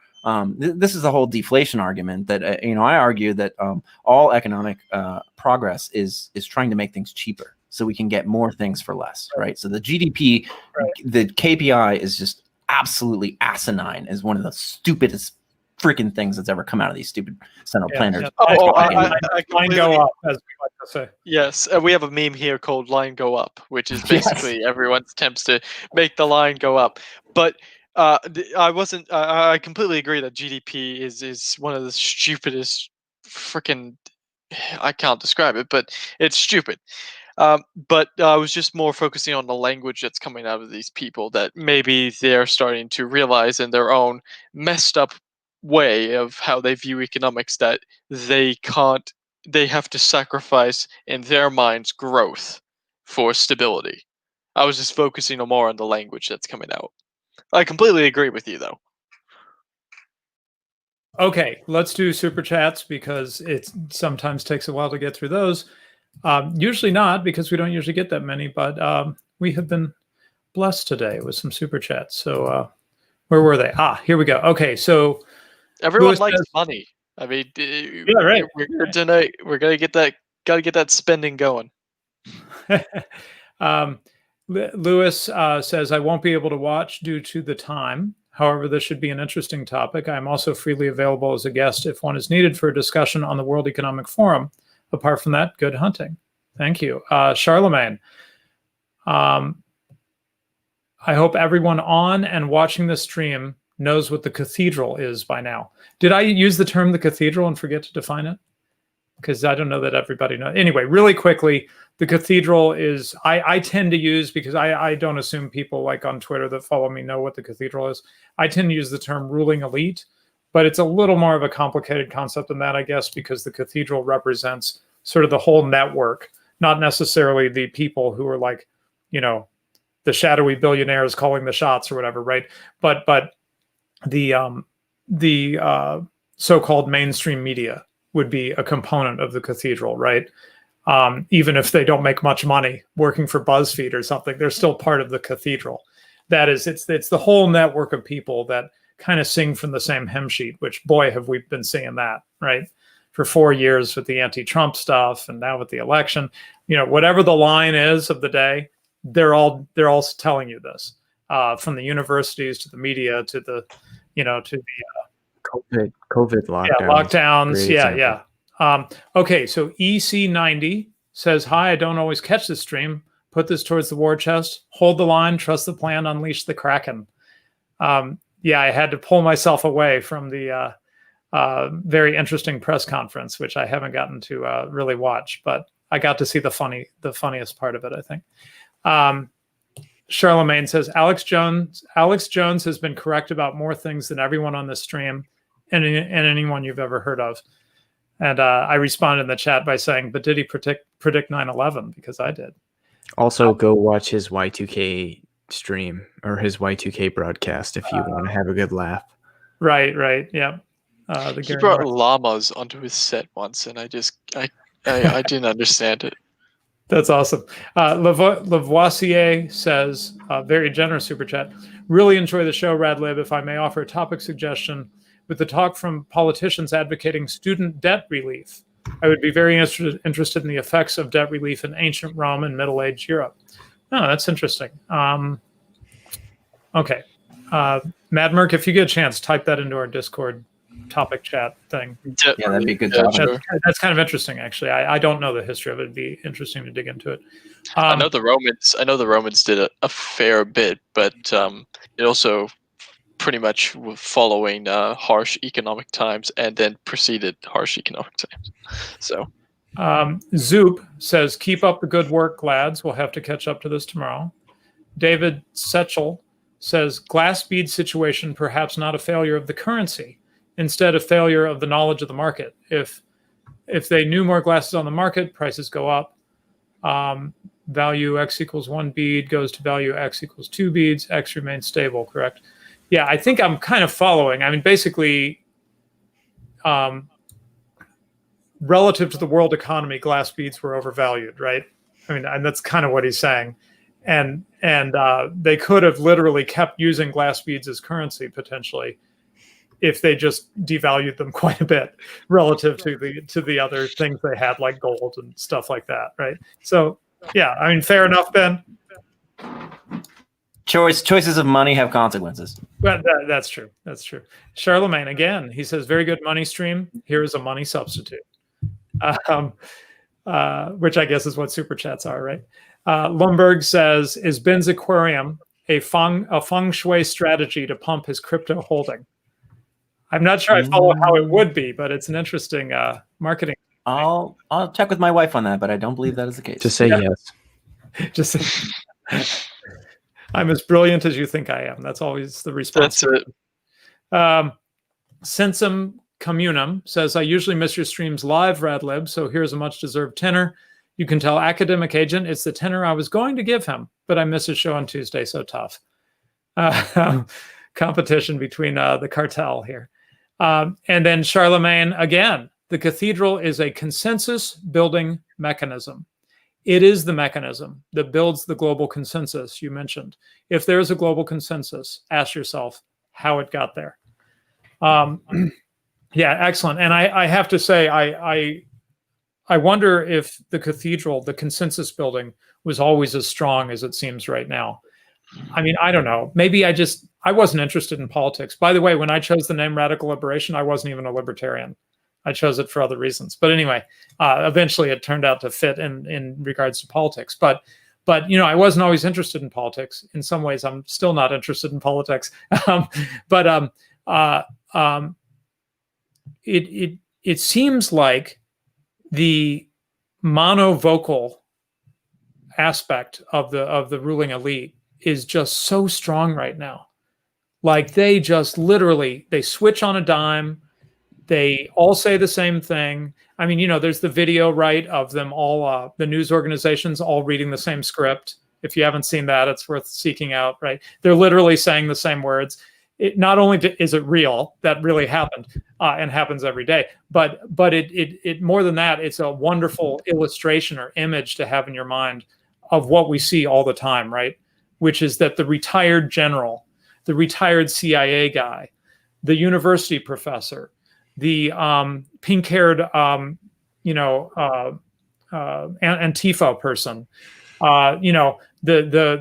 This is a whole deflation argument that I argue that all economic progress is trying to make things cheaper so we can get more things for less, right? So the GDP, the KPI is just absolutely asinine, is one of the stupidest freaking things that's ever come out of these stupid central planners. Line go up, as we like to say. Yes, we have a meme here called "line go up," which is basically everyone's attempts to make the line go up. But I completely agree that GDP is one of the stupidest freaking. I can't describe it, but it's stupid. But I was just more focusing on the language that's coming out of these people, that maybe they're starting to realize in their own messed up way of how they view economics that they can't they have to sacrifice, in their minds, growth for stability. I was just focusing more on the language that's coming out. I completely agree with you, though. Okay, let's do super chats because it sometimes takes a while to get through those. Usually not, because we don't usually get that many, but we have been blessed today with some super chats. So where were they? Here we go. Okay, so Everyone Lewis likes says- money. I mean, Yeah, right. we're gonna get that. Gotta get that spending going. Lewis says, I won't be able to watch due to the time. However, this should be an interesting topic. I'm also freely available as a guest if one is needed for a discussion on the World Economic Forum. Apart from that, good hunting. Thank you. Charlemagne, I hope everyone on and watching this stream knows what the cathedral is by now. Did I use the term the cathedral and forget to define it? Because I don't know that everybody knows. Anyway, really quickly, the cathedral is, I tend to use, because I don't assume people like on Twitter that follow me know what the cathedral is. I tend to use the term ruling elite, but it's a little more of a complicated concept than that, I guess, because the cathedral represents sort of the whole network, not necessarily the people who are like, you know, the shadowy billionaires calling the shots or whatever, right? But the so-called mainstream media would be a component of the cathedral, right? Even if they don't make much money working for BuzzFeed or something, they're still part of the cathedral. That is, it's the whole network of people that kind of sing from the same hymn sheet, which, boy, have we been seeing that, right? For 4 years with the anti-Trump stuff, and now with the election, you know, whatever the line is of the day, they're all telling you this, from the universities to the media to the, you know, to the COVID lockdowns. Yeah, lockdowns. Great Yeah, example. yeah. Okay, so EC90 says, hi, I don't always catch the stream. Put this towards the war chest. Hold the line. Trust the plan. Unleash the Kraken. Yeah, I had to pull myself away from the very interesting press conference, which I haven't gotten to really watch, but I got to see the funniest part of it, I think. Charlemagne says, Alex Jones has been correct about more things than everyone on this stream and anyone you've ever heard of. And I responded in the chat by saying, but did he predict 9/11? Because I did. Also, go watch his Y2K stream or his Y2K broadcast if you want to have a good laugh. Right. Yeah. He brought llamas onto his set once, and I didn't understand it. That's awesome. Lavoisier says, very generous super chat. Really enjoy the show, Radlib. If I may offer a topic suggestion, with the talk from politicians advocating student debt relief, I would be very interested in the effects of debt relief in ancient Rome and Middle-aged Europe. Oh, that's interesting. Okay. Mad Merc, if you get a chance, type that into our Discord topic chat thing. Yeah, that'd be a good topic. Sure. That's kind of interesting, actually. I don't know the history of it. It'd be interesting to dig into it. I know the Romans did a fair bit, but it also pretty much were following harsh economic times and then preceded harsh economic times. So Zoop says, keep up the good work, lads. We'll have to catch up to this tomorrow. David Setchel says, glass bead situation, perhaps not a failure of the currency, instead a failure of the knowledge of the market. If they knew more glasses on the market, prices go up. Value X equals 1 bead goes to value X equals 2 beads. X remains stable, correct? Yeah, I think I'm kind of following. I mean, basically, relative to the world economy, glass beads were overvalued, right? I mean, and that's kind of what he's saying. And they could have literally kept using glass beads as currency potentially if they just devalued them quite a bit relative to the other things they had, like gold and stuff like that, right? So, yeah, I mean, fair enough, Ben. Choices of money have consequences. Well, that's true. That's true. Charlemagne, again, he says, very good money stream. Here is a money substitute, which I guess is what super chats are, right? Lumberg says, is Ben's aquarium a feng shui strategy to pump his crypto holding? I'm not sure I follow how it would be, but it's an interesting marketing. I'll check with my wife on that, but I don't believe that is the case. Just say yes. Just I'm as brilliant as you think I am. That's always the response. That's it. Sensum Communum says, I usually miss your streams live, Radlib, so here's a much-deserved tenor. You can tell Academic Agent it's the tenor I was going to give him, but I missed his show on Tuesday, so tough. Competition between the cartel here. And then Charlemagne, again, the cathedral is a consensus-building mechanism. It is the mechanism that builds the global consensus you mentioned. If there's a global consensus, ask yourself how it got there. Yeah, excellent. And I have to say, I wonder if the cathedral, the consensus building, was always as strong as it seems right now. I mean, I don't know. Maybe I wasn't interested in politics. By the way, when I chose the name Radical Liberation, I wasn't even a libertarian. I chose it for other reasons. But anyway, eventually it turned out to fit in regards to politics. But you know, I wasn't always interested in politics. In some ways, I'm still not interested in politics. It seems like the monovocal aspect of the ruling elite is just so strong right now. Like they just literally, they switch on a dime. They all say the same thing. I mean, you know, there's the video, right, of them all, the news organizations all reading the same script. If you haven't seen that, it's worth seeking out, right? They're literally saying the same words. It not only is it real, that really happened and happens every day, but it more than that, it's a wonderful illustration or image to have in your mind of what we see all the time, right? Which is that the retired general, the retired CIA guy, the university professor, the pink-haired, Antifa person, you know, the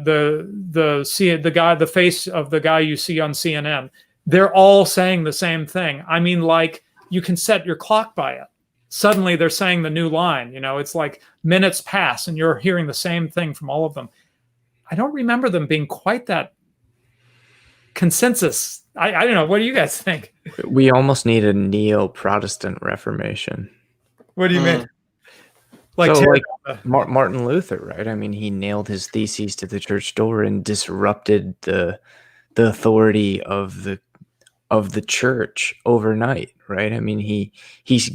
face of the guy you see on CNN, they're all saying the same thing. I mean, like, you can set your clock by it. Suddenly they're saying the new line, you know, it's like minutes pass and you're hearing the same thing from all of them. I don't remember them being quite that consensus. I don't know. What do you guys think? We almost need a neo-Protestant Reformation. What do you mean? Martin Luther, right? I mean, he nailed his theses to the church door and disrupted the authority of the church overnight, right? I mean, he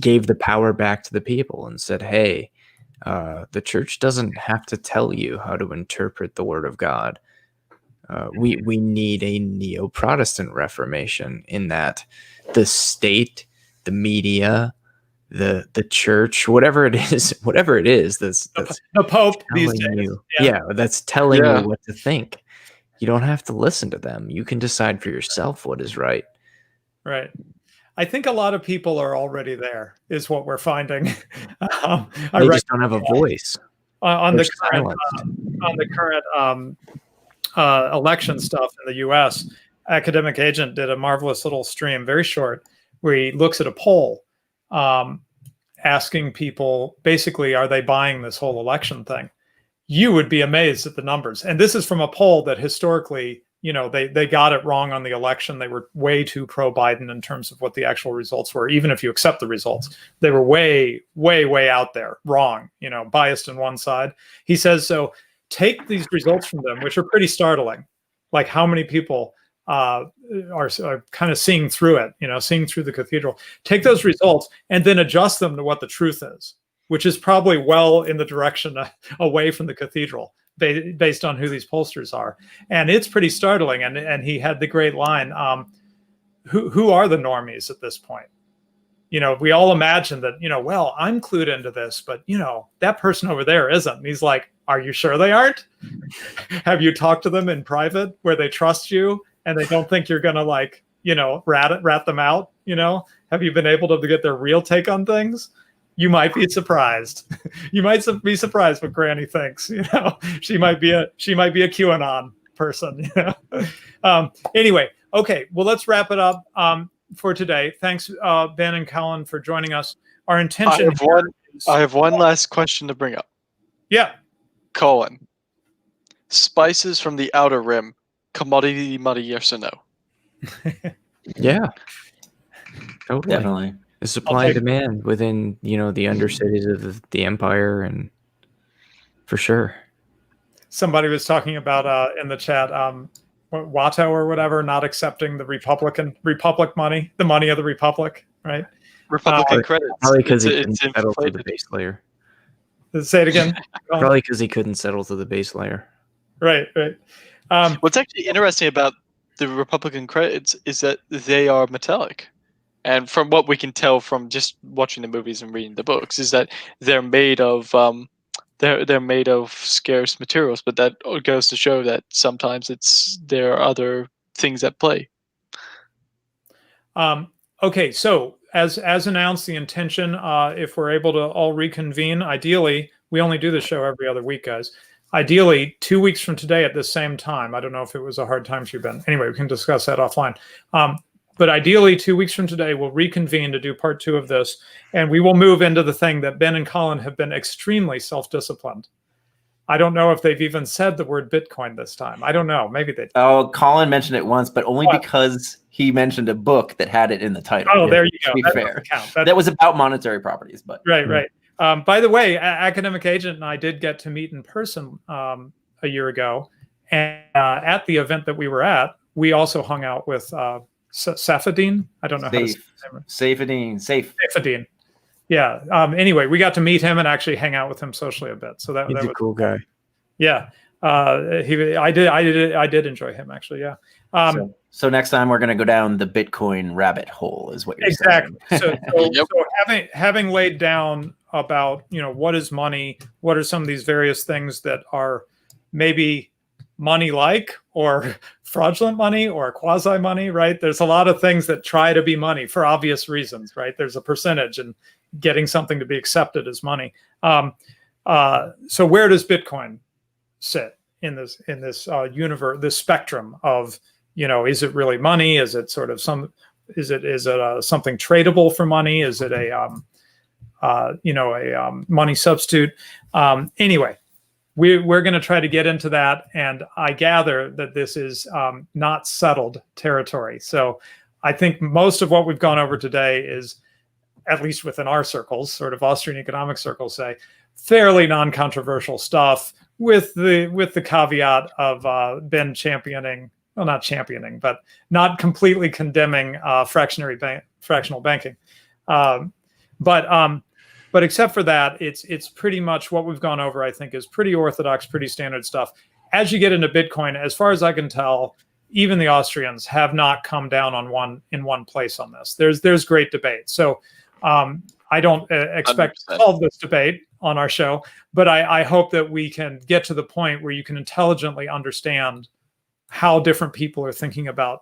gave the power back to the people and said, "Hey, the church doesn't have to tell you how to interpret the Word of God. We need a neo-Protestant Reformation in that the state, the media, the church, whatever it is, that's the Pope these days. That's telling you what to think. You don't have to listen to them. You can decide for yourself what is right." Right. I think a lot of people are already there, is what we're finding. They just don't have a voice on the current election stuff in the U.S. Academic Agent did a marvelous little stream, very short, where he looks at a poll asking people, basically, are they buying this whole election thing? You would be amazed at the numbers. And this is from a poll that historically, you know, they got it wrong on the election. They were way too pro-Biden in terms of what the actual results were. Even if you accept the results, they were way, way, way out there, wrong, you know, biased in one side. He says, so take these results from them, which are pretty startling, like how many people are kind of seeing through it, you know, seeing through the cathedral. Take those results and then adjust them to what the truth is, which is probably well in the direction away from the cathedral based on who these pollsters are. And it's pretty startling. And he had the great line, who are the normies at this point? You know, we all imagine that, you know, well, I'm clued into this, but, you know, that person over there isn't. And he's like, are you sure they aren't? Have you talked to them in private where they trust you and they don't think you're going to, like, you know, rat them out? You know, have you been able to get their real take on things? You might be surprised. You might be surprised what Granny thinks. You know, she might be a QAnon person. You know? Anyway, okay. Well, let's wrap it up for today. Thanks, Ben and Colin, for joining us. Our intention. I have one last question to bring up. Yeah. Colin, spices from the Outer Rim, commodity money, yes or no? Yeah, totally. Definitely. The supply and demand within, you know, the undercities of the empire, and for sure. Somebody was talking about in the chat, Watto or whatever, not accepting the Republic money, the money of the Republic, right? Republican credits. Probably because he It's couldn't settle through the inflated. base layer. Say it again. Probably because he couldn't settle through the base layer. Right. What's actually interesting about the Republican credits is that they are metallic. And from what we can tell from just watching the movies and reading the books, is that they're made of they're made of scarce materials. But that goes to show that sometimes there are other things at play. Okay, so as announced, the intention, if we're able to all reconvene, ideally, we only do the show every other week, guys. Ideally, 2 weeks from today at the same time. I don't know if it was a hard time for you, Ben. Anyway, we can discuss that offline. But ideally, 2 weeks from today, we'll reconvene to do part 2 of this, and we will move into the thing that Ben and Colin have been extremely self-disciplined. I don't know if they've even said the word Bitcoin this time. I don't know. Maybe they. Oh, Colin mentioned it once, but only because he mentioned a book that had it in the title. Oh, there you go. To be That fair, doesn't count. that was about monetary properties, but Right. By the way, Academic Agent and I did get to meet in person a year ago, and at the event that we were at, we also hung out with Safadine. I don't know how to say his name. Safadine. Yeah. Anyway, we got to meet him and actually hang out with him socially a bit. So that He's was a cool guy. Yeah. I did enjoy him actually. Yeah. So next time we're going to go down the Bitcoin rabbit hole, is what you're Exactly. saying. So having laid down about, what is money, what are some of these various things that are maybe money-like or fraudulent money or quasi money, right? There's a lot of things that try to be money for obvious reasons, right? There's a percentage and getting something to be accepted as money. So where does Bitcoin sit in this universe, this spectrum of, is it really money? Is it sort of something tradable for money? Is it a money substitute? Anyway, we're going to try to get into that, and I gather that this is not settled territory. So I think most of what we've gone over today is, at least within our circles, sort of Austrian economic circles, say, fairly non-controversial stuff, with the caveat of Ben championing, well, not championing, but not completely condemning fractional banking. But except for that, it's pretty much what we've gone over, I think, is pretty orthodox, pretty standard stuff. As you get into Bitcoin, as far as I can tell, even the Austrians have not come down in one place on this. There's great debate. So I don't expect 100%. to solve this debate on our show, but I hope that we can get to the point where you can intelligently understand how different people are thinking about,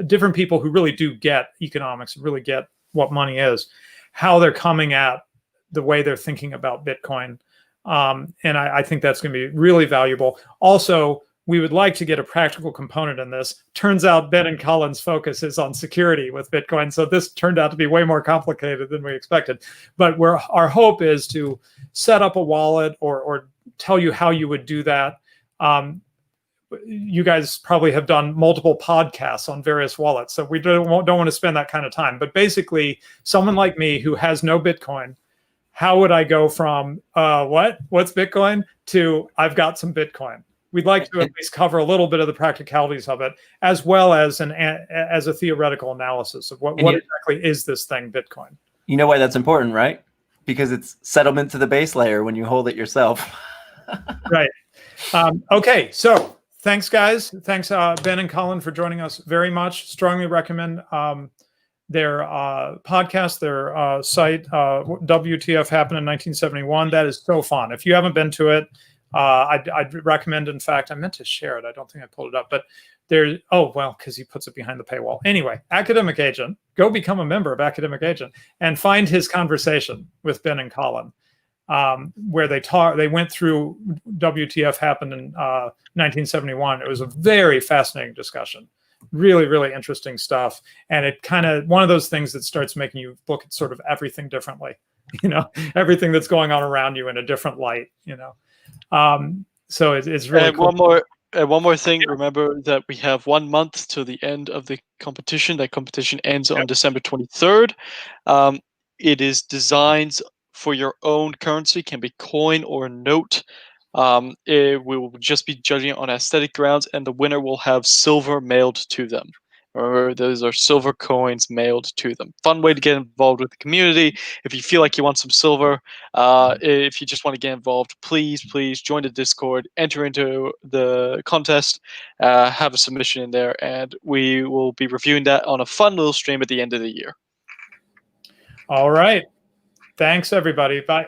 different people who really do get economics, really get what money is, how they're coming at the way they're thinking about Bitcoin. And I think that's going to be really valuable. Also, we would like to get a practical component in this. Turns out Ben and Colin's focus is on security with Bitcoin. So this turned out to be way more complicated than we expected. But our hope is to set up a wallet or tell you how you would do that. You guys probably have done multiple podcasts on various wallets. So we don't want to spend that kind of time. But basically, someone like me who has no Bitcoin, how would I go from what's Bitcoin to I've got some Bitcoin? We'd like to at least cover a little bit of the practicalities of it, as well as as a theoretical analysis of what exactly is this thing, Bitcoin. You know why that's important, right? Because it's settlement to the base layer when you hold it yourself. Right. Okay. So thanks, guys. Thanks, Ben and Colin, for joining us very much. Strongly recommend their podcast, their site, WTF Happened In 1971. That is so fun. If you haven't been to it, I'd recommend. In fact, I meant to share it. I don't think I pulled it up, but there's, because he puts it behind the paywall. Anyway, Academic Agent, go become a member of Academic Agent and find his conversation with Ben and Colin, where they went through WTF Happened in 1971. It was a very fascinating discussion. Really, really interesting stuff. And it kind of one of those things that starts making you look at sort of everything differently, everything that's going on around you in a different light, So it's really and cool. One more thing. Remember that we have 1 month to the end of the competition. That competition ends on December 23rd. It is designs for your own currency, can be coin or note. We will just be judging it on aesthetic grounds, and the winner will have silver mailed to them. Remember, those are silver coins mailed to them. Fun way to get involved with the community. If you feel like you want some silver, if you just want to get involved, please join the Discord, enter into the contest, have a submission in there, and we will be reviewing that on a fun little stream at the end of the year. All right. Thanks, everybody. Bye.